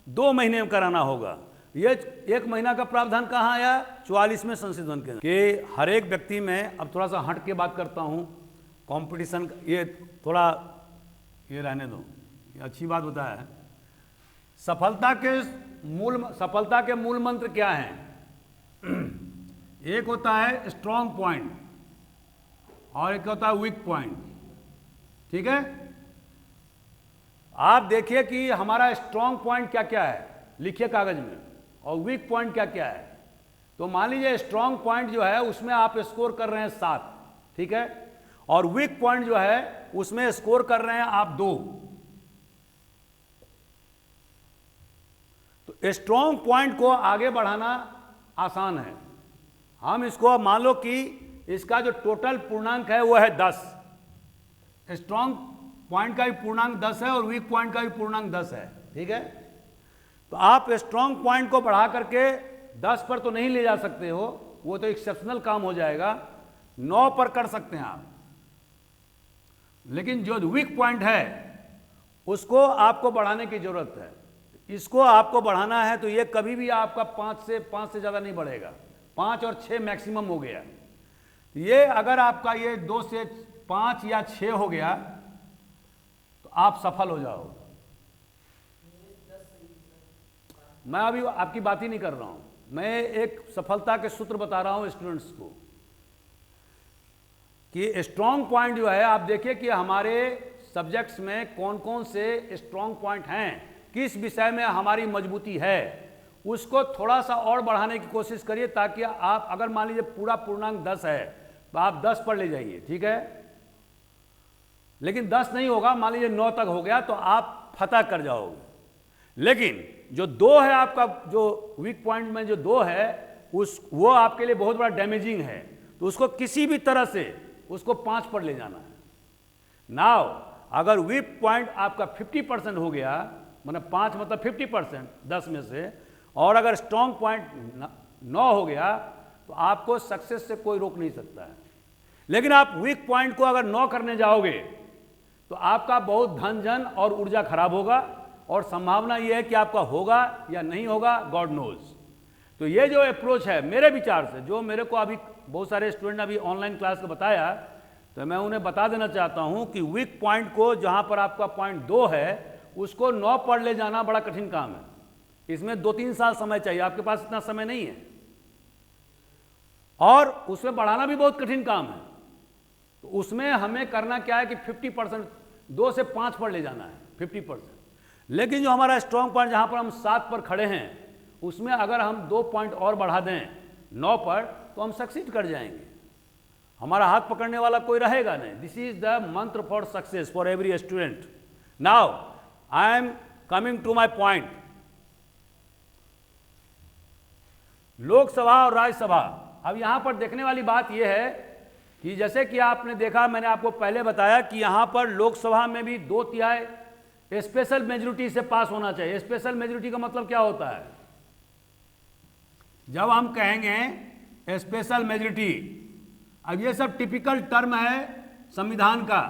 2 महीने में कराना होगा। ये 1 महीना का प्रावधान कहाँ आया, 44वें संशोधन के कि हर एक व्यक्ति में, अब थोड़ा सा हट के बात करता हूँ, कंपटीशन, ये थोड़ा ये रहने दो, ये अच्छी बात बताया है। सफलता के मूल मंत्र क्या हैं? एक होता है स्ट्रॉन्ग पॉइंट और एक होता है वीक पॉइंट, ठीक है। आप देखिए कि हमारा स्ट्रॉन्ग पॉइंट क्या क्या है, लिखिए कागज में, और वीक पॉइंट क्या क्या है। तो मान लीजिए स्ट्रॉन्ग पॉइंट जो है उसमें आप स्कोर कर रहे हैं 7, ठीक है, और वीक पॉइंट जो है उसमें स्कोर कर रहे हैं आप 2। तो स्ट्रॉन्ग पॉइंट को आगे बढ़ाना आसान है। हम इसको मान लो कि इसका जो टोटल पूर्णांक है वो है 10, स्ट्रॉन्ग पॉइंट का भी पूर्णांक 10 है और वीक पॉइंट का भी पूर्णांक 10 है, ठीक है। तो आप स्ट्रॉन्ग पॉइंट को बढ़ा करके 10 पर तो नहीं ले जा सकते हो, वो तो एक्सेप्शनल काम हो जाएगा, 9 पर कर सकते हैं आप। लेकिन जो वीक पॉइंट है उसको आपको बढ़ाने की जरूरत है। इसको आपको बढ़ाना है तो ये कभी भी आपका 5 से ज़्यादा नहीं बढ़ेगा, 5 और 6 मैक्सिमम हो गया। ये अगर आपका ये 2 से 5 या 6 हो गया तो आप सफल हो जाओगे। मैं अभी आपकी बात ही नहीं कर रहा हूं, मैं एक सफलता के सूत्र बता रहा हूं स्टूडेंट्स को कि स्ट्रॉन्ग पॉइंट जो है, आप देखिए कि हमारे सब्जेक्ट्स में कौन कौन से स्ट्रॉन्ग पॉइंट हैं, किस विषय में हमारी मजबूती है, उसको थोड़ा सा और बढ़ाने की कोशिश करिए, ताकि आप, अगर मान लीजिए पूरा पूर्णांक 10 है तो आप 10 पर ले जाइए, ठीक है। लेकिन 10 नहीं होगा, मान लीजिए 9 तक हो गया तो आप फतह कर जाओगे। लेकिन जो 2 है आपका, जो वीक पॉइंट में जो 2 है, वो आपके लिए बहुत बड़ा डैमेजिंग है, तो उसको किसी भी तरह से उसको 5 पर ले जाना है। नाउ अगर वीक पॉइंट आपका 50% हो गया, मतलब 5 मतलब 50% 10 में से, और अगर स्ट्रॉन्ग पॉइंट 9 हो गया तो आपको सक्सेस से कोई रोक नहीं सकता है। लेकिन आप वीक पॉइंट को अगर 9 करने जाओगे तो आपका बहुत धन जन और ऊर्जा खराब होगा, और संभावना यह है कि आपका होगा या नहीं होगा, गॉड नोज। तो ये जो अप्रोच है मेरे विचार से, जो मेरे को अभी बहुत सारे स्टूडेंट ने अभी ऑनलाइन क्लास को बताया, तो मैं उन्हें बता देना चाहता हूं कि वीक पॉइंट को, जहां पर आपका पॉइंट 2 है, उसको 9 पर ले जाना बड़ा कठिन काम है। इसमें 2-3 साल समय चाहिए, आपके पास इतना समय नहीं है, और उसमें बढ़ाना भी बहुत कठिन काम है। तो उसमें हमें करना क्या है कि 50%, 2 से 5 पर ले जाना है, 50%। लेकिन जो हमारा स्ट्रॉन्ग पॉइंट, जहां पर हम 7 पर खड़े हैं, उसमें अगर हम 2 पॉइंट और बढ़ा दें 9 पर, तो हम सक्सीड कर जाएंगे, हमारा हाथ पकड़ने वाला कोई रहेगा नहीं। This is the mantra for success for every student. Now I am coming to my point. Lok Sabha और राज्यसभा अब यहाँ पर देखने वाली बात यह है कि जैसे कि आपने देखा, मैंने आपको पहले बताया कि यहाँ पर लोकसभा में भी 2/3 स्पेशल मेजोरिटी से पास होना चाहिए। स्पेशल मेजोरिटी का मतलब क्या होता है? जब हम कहेंगे स्पेशल मेजोरिटी, अब ये सब टिपिकल टर्म है संविधान का,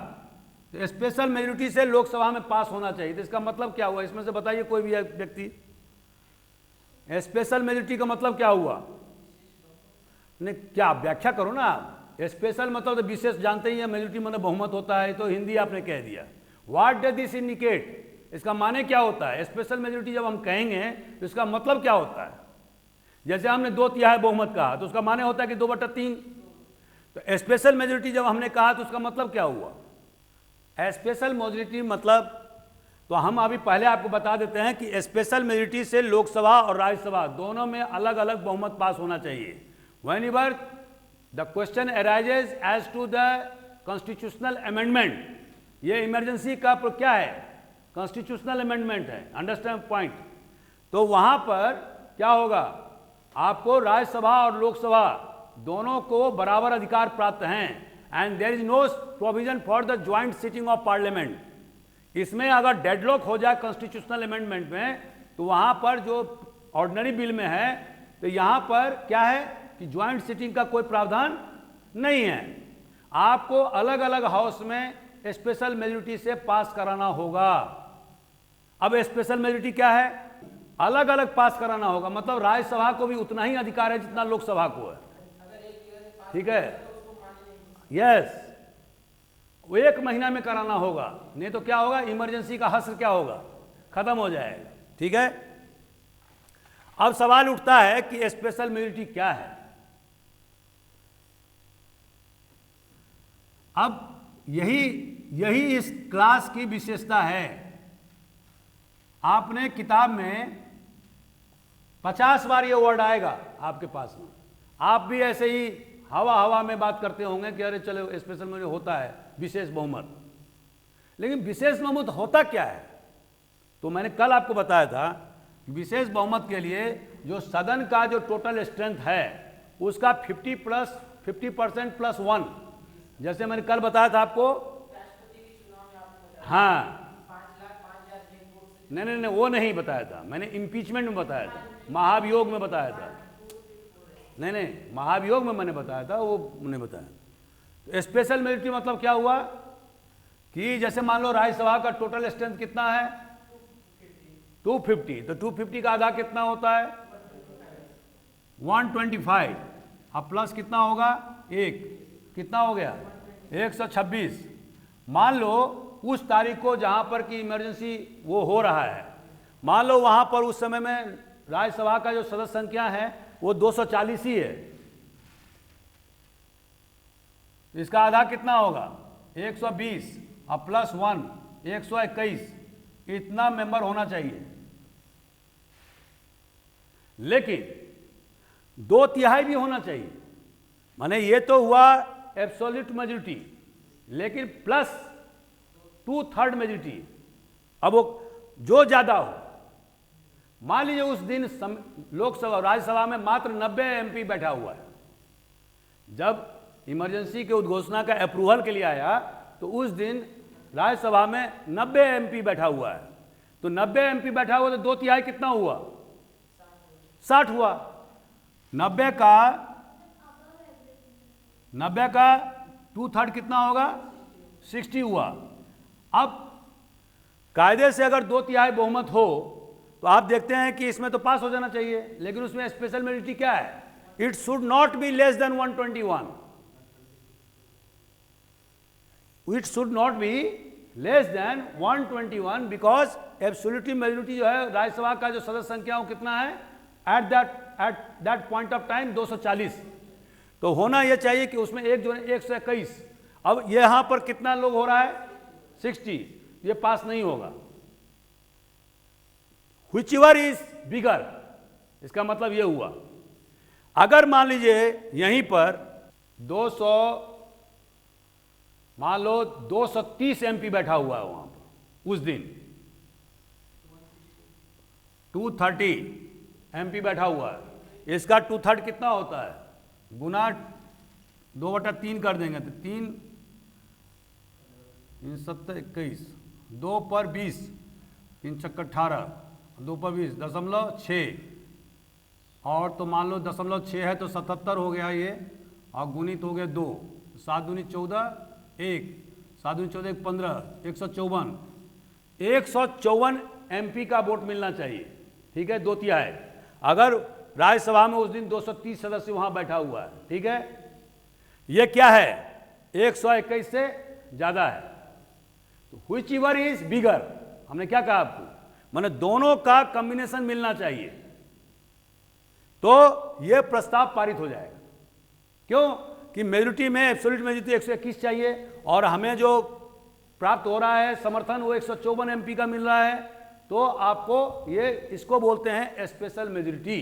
तो स्पेशल मेजोरिटी से लोकसभा में पास होना चाहिए। तो इसका मतलब क्या हुआ? इसमें से बताइए कोई भी व्यक्ति, स्पेशल मेजोरिटी का मतलब क्या हुआ? नहीं, क्या व्याख्या करो ना आप। स्पेशल मतलब तो विशेष जानते ही है, मेजोरिटी मतलब बहुमत होता है, तो हिंदी आपने कह दिया। What does this indicate? इसका माने क्या होता है? स्पेशल मेजोरिटी जब हम कहेंगे तो इसका मतलब क्या होता है? जैसे हमने 2/3 बहुमत कहा तो उसका माने होता है कि 2/3। तो स्पेशल मेजोरिटी जब हमने कहा तो उसका मतलब क्या हुआ? स्पेशल मेजोरिटी मतलब, तो हम अभी पहले आपको बता देते हैं कि स्पेशल मेजोरिटी से लोकसभा और राज्यसभा दोनों में अलग अलग बहुमत पास होना चाहिए। Whenever the question arises as to the constitutional amendment, ये इमरजेंसी का क्या है? कॉन्स्टिट्यूशनल अमेंडमेंट है, अंडरस्टैंड पॉइंट। तो वहां पर क्या होगा? आपको राज्यसभा और लोकसभा दोनों को बराबर अधिकार प्राप्त हैं, and there is no provision for the joint sitting of parliament. इसमें अगर डेडलॉक हो जाए कॉन्स्टिट्यूशनल अमेंडमेंट में, तो वहां पर जो ऑर्डिनरी बिल में है, तो यहां पर क्या है कि ज्वाइंट सिटिंग का कोई प्रावधान नहीं है। आपको अलग अलग हाउस में स्पेशल मेजोरिटी से पास कराना होगा। अब स्पेशल मेजोरिटी क्या है? अलग अलग पास कराना होगा, मतलब राज्यसभा को भी उतना ही अधिकार है जितना लोकसभा को है। ठीक है, यस, वो 1 महीना में कराना होगा, नहीं तो क्या होगा? इमरजेंसी का हश्र क्या होगा? खत्म हो जाएगा। ठीक है, अब सवाल उठता है कि स्पेशल मेजोरिटी क्या है? अब यही इस क्लास की विशेषता है। आपने किताब में 50 बार ये वर्ड आएगा आपके पास में। आप भी ऐसे ही हवा में बात करते होंगे कि अरे चलो स्पेशल मेजोरिटी होता है, विशेष बहुमत। लेकिन विशेष बहुमत होता क्या है? तो मैंने कल आपको बताया था कि विशेष बहुमत के लिए जो सदन का जो टोटल स्ट्रेंथ है उसका 50% प्लस 1, जैसे मैंने कल बताया था आपको। हाँ, नहीं, वो नहीं बताया था मैंने, इम्पीचमेंट में बताया था, महाभियोग में बताया था। नहीं, महाभियोग में मैंने बताया था, वो मैंने बताया। तो स्पेशल मेजोरिटी मतलब क्या हुआ कि जैसे मान लो राज्यसभा का टोटल स्ट्रेंथ कितना है? 250। तो 250 का आधा कितना होता है? 125। अब प्लस कितना होगा? 1, कितना हो गया? 126। मान लो उस तारीख को जहां पर कि इमरजेंसी वो हो रहा है, मान लो वहां पर उस समय में राज्यसभा का जो सदस्य संख्या है वो 240 ही है। इसका आधा कितना होगा? 120 और प्लस 1 121। इतना मेंबर होना चाहिए। लेकिन 2/3 भी होना चाहिए। माने ये तो हुआ एब्सोल्यूट मेजोरिटी, लेकिन प्लस 2/3 मेजोरिटी। अब वो जो ज्यादा हो, मान लीजिए उस दिन लोकसभा राज्यसभा में मात्र 90 एमपी बैठा हुआ है। जब इमरजेंसी के उद्घोषणा का अप्रूवल के लिए आया तो उस दिन राज्यसभा में 90 एमपी बैठा हुआ है। तो 90 एमपी बैठा हुआ तो 2/3 कितना हुआ? 60 हुआ। 90 का 2/3 कितना होगा? 60 हुआ। अब कायदे से अगर 2/3 बहुमत हो तो आप देखते हैं कि इसमें तो पास हो जाना चाहिए, लेकिन उसमें स्पेशल मेजोरिटी क्या है? It should not be less than 121। It should not be less than 121 because absolute majority जो है राज्यसभा का जो सदस्य संख्या वो कितना है? At that point of time 240। तो होना यह चाहिए कि उसमें एक जो है 121। अब यहां पर कितना लोग हो रहा है? 60। ये पास नहीं होगा। व्हिचएवर इज बिगर, इसका मतलब यह हुआ अगर मान लीजिए यहीं पर 200, मान लो 230 एमपी बैठा हुआ है वहां पर उस दिन, 230 एमपी बैठा हुआ है, इसका 2/3 कितना होता है? गुना 2/3 कर देंगे तो 3 × 7 21, 2 पर 20, 3 × 18, 2 पर 20 .6, और तो मान लो 0.6 है तो 77 हो गया ये, और गुणित हो गया 2, 7 दूनी 14, 1, 7 दूनी 14, 1 15, 154 MP का वोट मिलना चाहिए। ठीक है, 2/3। अगर राज्यसभा में उस दिन 230 सदस्य वहां बैठा हुआ है, ठीक है, ये क्या है 121 से ज्यादा है, तो व्हिच एवर इज बिगर, हमने क्या कहा आपको, माने दोनों का कॉम्बिनेशन मिलना चाहिए, तो यह प्रस्ताव पारित हो जाएगा। क्यों कि मेजोरिटी में एब्सोल्यूट मेजोरिटी 121 चाहिए, और हमें जो प्राप्त हो रहा है समर्थन वो 154 MP का मिल रहा है, तो आपको ये इसको बोलते हैं special majority.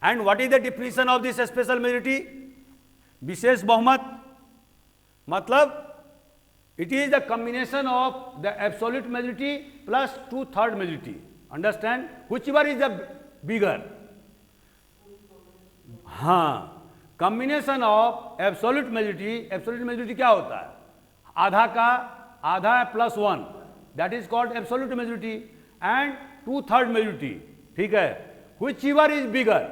And what is the definition of this special majority? विशेष बहुमत मतलब it is the combination of the absolute majority plus 2/3 majority. Understand? Whichever is the bigger. हाँ, combination of absolute majority, absolute majority क्या होता है, आधा का आधा plus 1, that is called absolute majority, and 2/3 majority. ठीक है, व्हिच एवर इज बिगर,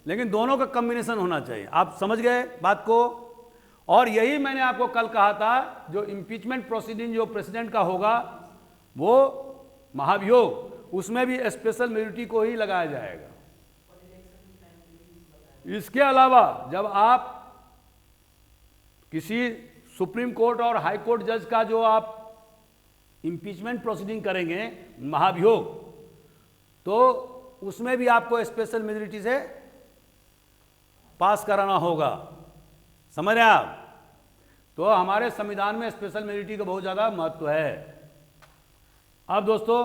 लेकिन दोनों का कॉम्बिनेशन होना चाहिए। आप समझ गए बात को? और यही मैंने आपको कल कहा था, जो इंपीचमेंट प्रोसीडिंग जो प्रेसिडेंट का होगा वो महाभियोग, उसमें भी स्पेशल मेजोरिटी को ही लगाया जाएगा। इसके अलावा जब आप किसी सुप्रीम कोर्ट और हाई कोर्ट जज का जो आप इंपीचमेंट प्रोसीडिंग करेंगे महाभियोग, तो उसमें भी आपको स्पेशल मेजोरिटी से पास कराना होगा। समझ रहे हैं आप? तो हमारे संविधान में स्पेशल मेजोरिटी का बहुत ज़्यादा महत्व है। अब दोस्तों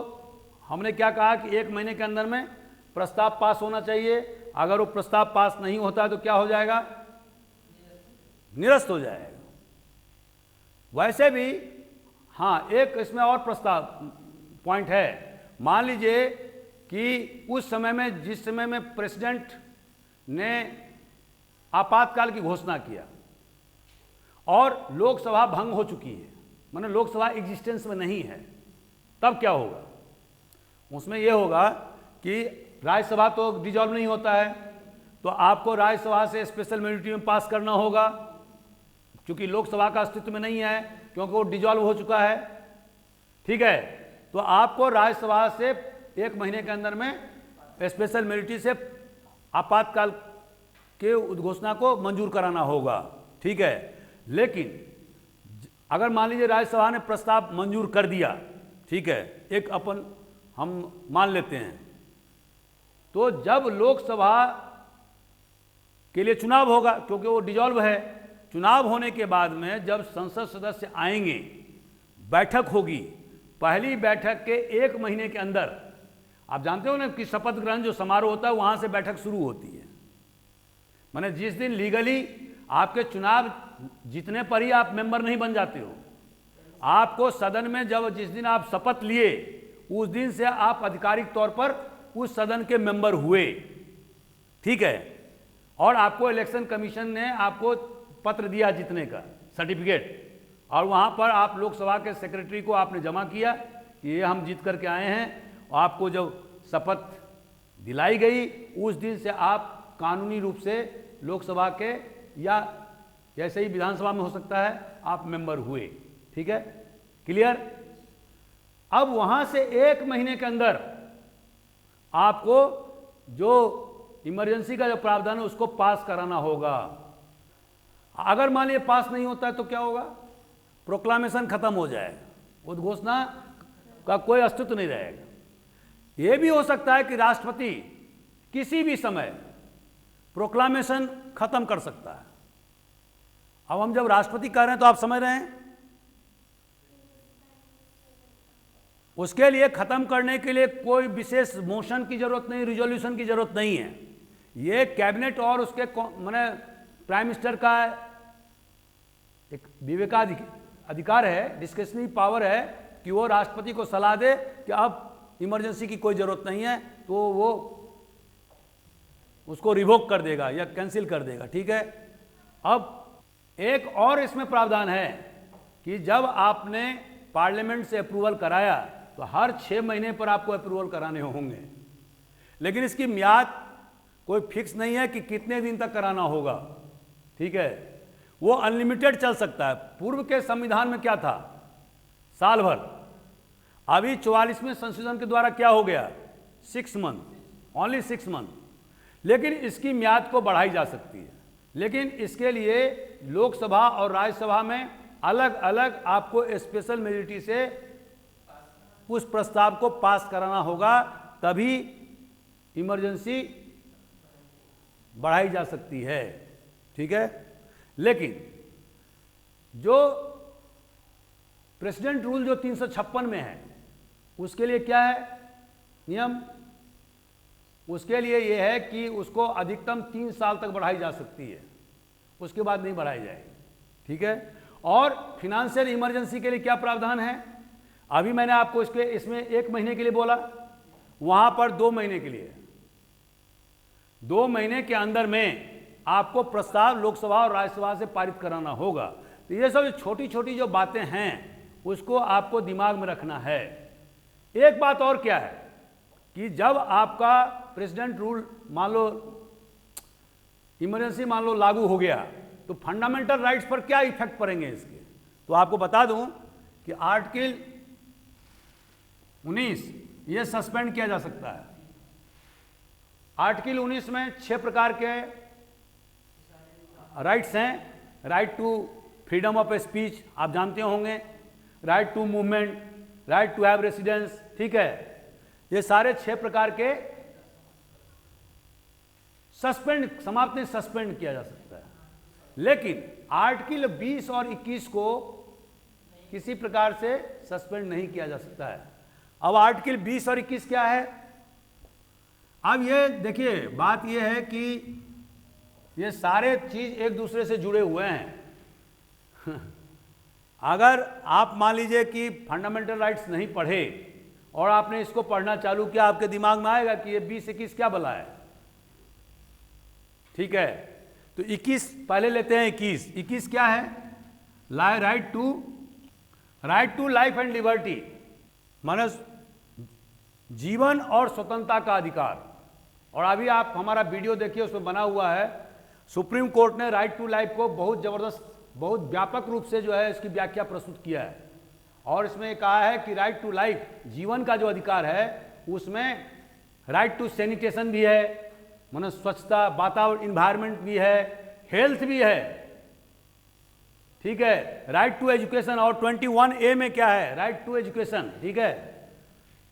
हमने क्या कहा कि 1 महीने के अंदर में प्रस्ताव पास होना चाहिए। अगर वो प्रस्ताव पास नहीं होता है तो क्या हो जाएगा? निरस्त हो जाएगा। वैसे भी हाँ, एक इसमें और प्रस्ताव पॉइंट है। मान लीजिए कि उस समय में, जिस समय में प्रेसिडेंट ने आपातकाल की घोषणा किया और लोकसभा भंग हो चुकी है, माने लोकसभा एग्जिस्टेंस में नहीं है, तब क्या होगा? उसमें यह होगा कि राज्यसभा तो डिजॉल्व नहीं होता है, तो आपको राज्यसभा से स्पेशल मेजोरिटी में पास करना होगा, क्योंकि लोकसभा का अस्तित्व में नहीं है, क्योंकि वो डिजॉल्व हो चुका है। ठीक है, तो आपको राज्यसभा से 1 महीने के अंदर में स्पेशल मेजोरिटी से आपातकाल के उद्घोषणा को मंजूर कराना होगा। ठीक है, लेकिन अगर मान लीजिए राज्यसभा ने प्रस्ताव मंजूर कर दिया, ठीक है, एक अपन हम मान लेते हैं, तो जब लोकसभा के लिए चुनाव होगा, क्योंकि वो डिजॉल्व है, चुनाव होने के बाद में जब संसद सदस्य आएंगे, बैठक होगी, पहली बैठक के 1 महीने के अंदर, आप जानते हो ना कि शपथ ग्रहण जो समारोह होता है वहां से बैठक शुरू होती है। माने जिस दिन लीगली आपके चुनाव जीतने पर ही आप मेंबर नहीं बन जाते हो, आपको सदन में जब जिस दिन आप शपथ लिए उस दिन से आप आधिकारिक तौर पर उस सदन के मेंबर हुए। ठीक है, और आपको इलेक्शन कमीशन ने आपको पत्र दिया जीतने का सर्टिफिकेट, और वहां पर आप लोकसभा के सेक्रेटरी को आपने जमा किया कि ये हम जीत करके आए हैं, और आपको जब शपथ दिलाई गई उस दिन से आप कानूनी रूप से लोकसभा के या जैसे ही विधानसभा में हो सकता है आप मेंबर हुए। ठीक है, क्लियर? अब वहां से 1 महीने के अंदर आपको जो इमरजेंसी का जो प्रावधान है उसको पास कराना होगा। अगर मान लीजिए पास नहीं होता है तो क्या होगा? प्रोक्लामेशन खत्म हो जाएगा, उद्घोषणा का कोई अस्तित्व नहीं रहेगा। यह भी हो सकता है कि राष्ट्रपति किसी भी समय प्रोक्लामेशन खत्म कर सकता है। अब हम जब राष्ट्रपति कह रहे हैं तो आप समझ रहे हैं, उसके लिए खत्म करने के लिए कोई विशेष मोशन की जरूरत नहीं, रिजोल्यूशन की जरूरत नहीं है। ये कैबिनेट और उसके माने प्राइम मिनिस्टर का एक विवेकाधिकार है, डिस्क्रिशनरी पावर है कि वो राष्ट्रपति को सलाह दे कि अब इमरजेंसी की कोई जरूरत नहीं है, तो वो उसको रिवोक कर देगा या कैंसिल कर देगा। ठीक है, अब एक और इसमें प्रावधान है कि जब आपने पार्लियामेंट से अप्रूवल कराया तो हर 6 महीने पर आपको अप्रूवल कराने होंगे, लेकिन इसकी म्याद कोई फिक्स नहीं है कि कितने दिन तक कराना होगा। ठीक है, वो अनलिमिटेड चल सकता है। पूर्व के संविधान में क्या था, साल भर। अभी 44वें संशोधन के द्वारा क्या हो गया, 6 मंथ, ओनली 6 मंथ। लेकिन इसकी म्याद को बढ़ाई जा सकती है, लेकिन इसके लिए लोकसभा और राज्यसभा में अलग अलग आपको स्पेशल मेजॉरिटी से उस प्रस्ताव को पास कराना होगा, तभी इमरजेंसी बढ़ाई जा सकती है। ठीक है, लेकिन जो प्रेसिडेंट रूल जो 356 में है, उसके लिए क्या है नियम, उसके लिए यह है कि उसको अधिकतम 3 साल तक बढ़ाई जा सकती है, उसके बाद नहीं बढ़ाई जाएगी। ठीक है, और फिनेंशियल इमरजेंसी के लिए क्या प्रावधान है, अभी मैंने आपको इसमें 1 महीने के लिए बोला, वहां पर 2 महीने के लिए, 2 महीने के अंदर में आपको प्रस्ताव लोकसभा और राज्यसभा से पारित कराना होगा। तो ये सब छोटी छोटी जो बातें हैं उसको आपको दिमाग में रखना है। एक बात और क्या है कि जब आपका प्रेसिडेंट रूल मान लो इमरजेंसी मान लो लागू हो गया, तो फंडामेंटल राइट्स पर क्या इफेक्ट पड़ेंगे इसके। तो आपको बता दूं कि आर्टिकल 19 ये सस्पेंड किया जा सकता है। आर्टिकल 19 में 6 प्रकार के राइट्स हैं। Right to freedom of speech आप जानते होंगे, right to movement, right to have residence. ठीक है, ये सारे 6 प्रकार के समाप्त नहीं, सस्पेंड किया जा सकता है। लेकिन आर्टिकल 20 और 21 को किसी प्रकार से सस्पेंड नहीं किया जा सकता है। अब आर्टिकल 20 और 21 क्या है, अब ये देखिए बात ये है कि ये सारे चीज एक दूसरे से जुड़े हुए हैं। अगर आप मान लीजिए कि फंडामेंटल राइट्स नहीं पढ़े और आपने इसको पढ़ना चालू किया, आपके दिमाग में आएगा कि ये 20-21 क्या भला है। ठीक है, तो 21 पहले लेते हैं। 21 क्या है, right to life and liberty, माने जीवन और स्वतंत्रता का अधिकार। और अभी आप हमारा वीडियो देखिए, उसमें बना हुआ है, सुप्रीम कोर्ट ने राइट टू लाइफ को बहुत जबरदस्त, बहुत व्यापक रूप से जो है इसकी व्याख्या प्रस्तुत किया है। और इसमें कहा है कि राइट टू लाइफ, जीवन का जो अधिकार है, उसमें राइट टू सैनिटेशन भी है, माने स्वच्छता, वातावरण, इन्वायरमेंट भी है, हेल्थ भी है। ठीक है, राइट टू एजुकेशन, और 21A में क्या है, राइट टू एजुकेशन। ठीक है,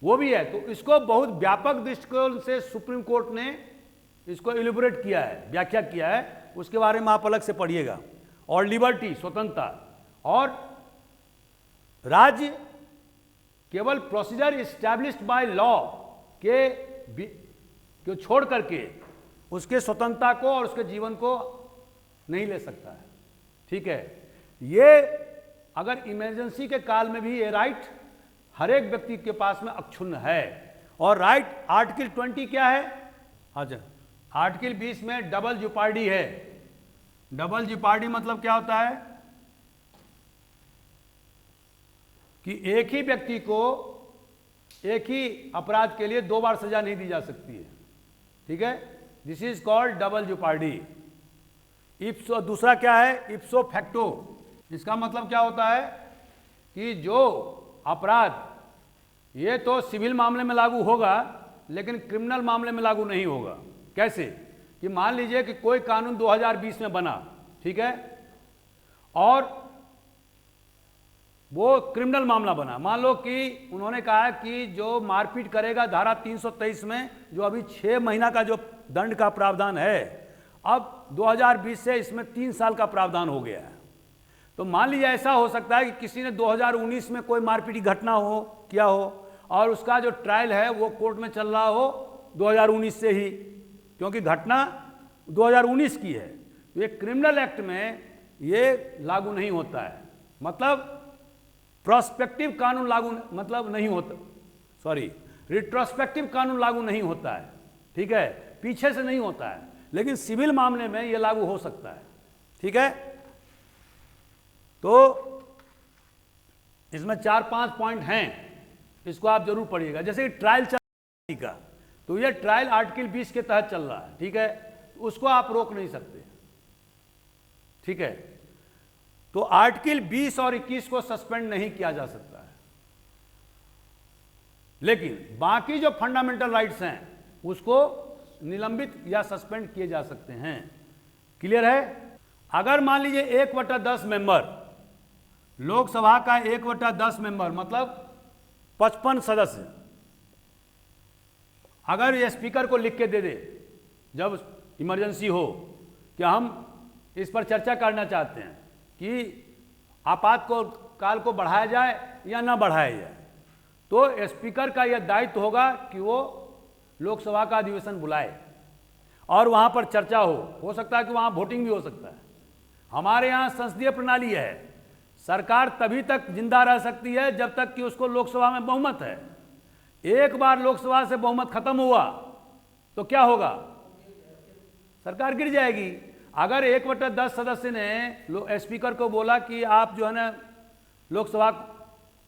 वो भी है। तो इसको बहुत व्यापक दृष्टिकोण से सुप्रीम कोर्ट ने इसको इलिबरेट किया है, व्याख्या किया है, उसके बारे में आप अलग से पढ़िएगा। और लिबर्टी, स्वतंत्रता, और राज्य केवल प्रोसीजर इस्टेब्लिश्ड बाय लॉ के छोड़ करके उसके स्वतंत्रता को और उसके जीवन को नहीं ले सकता है। ठीक है, ये अगर इमरजेंसी के काल में भी ये राइट हर एक व्यक्ति के पास में अक्षुण्ण है। और राइट आर्टिकल 20 क्या है, अच्छा आर्टिकल 20 में डबल जेओपार्डी है। डबल जेओपार्डी मतलब क्या होता है कि एक ही व्यक्ति को एक ही अपराध के लिए 2 बार सजा नहीं दी जा सकती है। ठीक है, this is called double jeopardy. इप्सो, दूसरा क्या है, इप्सो फैक्टो। इसका मतलब क्या होता है कि जो अपराध ये तो सिविल मामले में लागू होगा लेकिन क्रिमिनल मामले में लागू नहीं होगा। कैसे कि मान लीजिए कि कोई कानून 2020 में बना, ठीक है, और वो क्रिमिनल मामला बना। मान लो कि उन्होंने कहा कि जो मारपीट करेगा, धारा 323 में जो अभी 6 महीना का जो दंड का प्रावधान है, अब 2020 से इसमें 3 साल का प्रावधान हो गया है। तो मान लीजिए ऐसा हो सकता है कि किसी ने 2019 में कोई मारपीट की घटना हो, किया हो, और उसका जो ट्रायल है वो कोर्ट में चल रहा हो 2019 से ही, क्योंकि घटना 2019 की है। तो ये क्रिमिनल एक्ट में ये लागू नहीं होता है, मतलब प्रोस्पेक्टिव कानून लागू मतलब नहीं होता, सॉरी रिट्रोस्पेक्टिव कानून लागू नहीं होता है। ठीक है, पीछे से नहीं होता है, लेकिन सिविल मामले में यह लागू हो सकता है। ठीक है, तो इसमें 4-5 पॉइंट हैं, इसको आप जरूर पढ़िएगा। जैसे ट्रायल चल का, तो ये ट्रायल आर्टिकल 20 के तहत चल रहा है। ठीक है, उसको आप रोक नहीं सकते। ठीक है, तो आर्टिकल 20 और 21 को सस्पेंड नहीं किया जा सकता है, लेकिन बाकी जो फंडामेंटल राइट्स हैं उसको निलंबित या सस्पेंड किए जा सकते हैं। क्लियर है? अगर मान लीजिए 1/10 मेंबर, लोकसभा का 1/10 मेंबर मतलब 55 सदस्य, अगर ये स्पीकर को लिख के दे दे जब इमरजेंसी हो कि हम इस पर चर्चा करना चाहते हैं कि आपातकाल को बढ़ाया जाए या ना बढ़ाया जाए, तो स्पीकर का यह दायित्व होगा कि वो लोकसभा का अधिवेशन बुलाए और वहां पर चर्चा हो सकता है कि वहां वोटिंग भी हो सकता है। हमारे यहाँ संसदीय प्रणाली है, सरकार तभी तक जिंदा रह सकती है जब तक कि उसको लोकसभा में बहुमत है। एक बार लोकसभा से बहुमत खत्म हुआ तो क्या होगा? सरकार गिर जाएगी। अगर 1/10 सदस्य ने स्पीकर को बोला कि आप जो है ना लोकसभा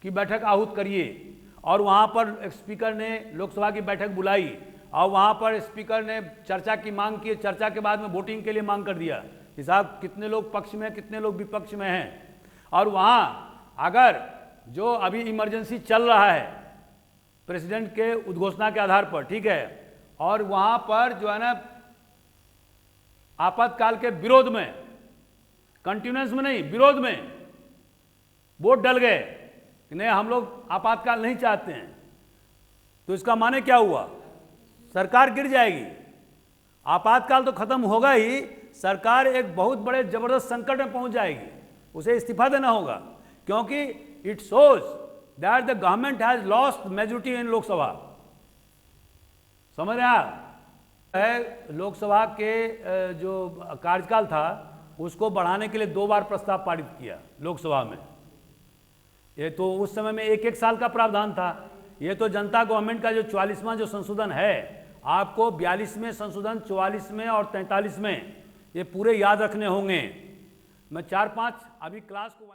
की बैठक आहूत करिए, और वहां पर स्पीकर ने लोकसभा की बैठक बुलाई और वहां पर स्पीकर ने चर्चा की मांग की, चर्चा के बाद में वोटिंग के लिए मांग कर दिया कि साहब कितने लोग पक्ष में कितने लोग विपक्ष में हैं, और वहां अगर जो अभी इमरजेंसी चल रहा है प्रेसिडेंट के उद्घोषणा के आधार पर, ठीक है, और वहां पर जो है ना आपातकाल के विरोध में, कंटिन्यूस में नहीं, विरोध में वोट डल गए कि नहीं हम लोग आपातकाल नहीं चाहते हैं, तो इसका माने क्या हुआ? सरकार गिर जाएगी। आपातकाल तो खत्म होगा ही, सरकार एक बहुत बड़े जबरदस्त संकट में पहुंच जाएगी, उसे इस्तीफा देना होगा, क्योंकि it shows that the government has lost majority इन लोकसभा। समझ रहे हैं आप? लोकसभा के जो कार्यकाल था उसको बढ़ाने के लिए 2 बार प्रस्ताव पारित किया लोकसभा में। ये तो उस समय में 1-1 साल का प्रावधान था। ये तो जनता गवर्नमेंट का जो 44वां जो संशोधन है, आपको 42वें संशोधन, 44वें और 43वें ये पूरे याद रखने होंगे। मैं 4-5 अभी क्लास को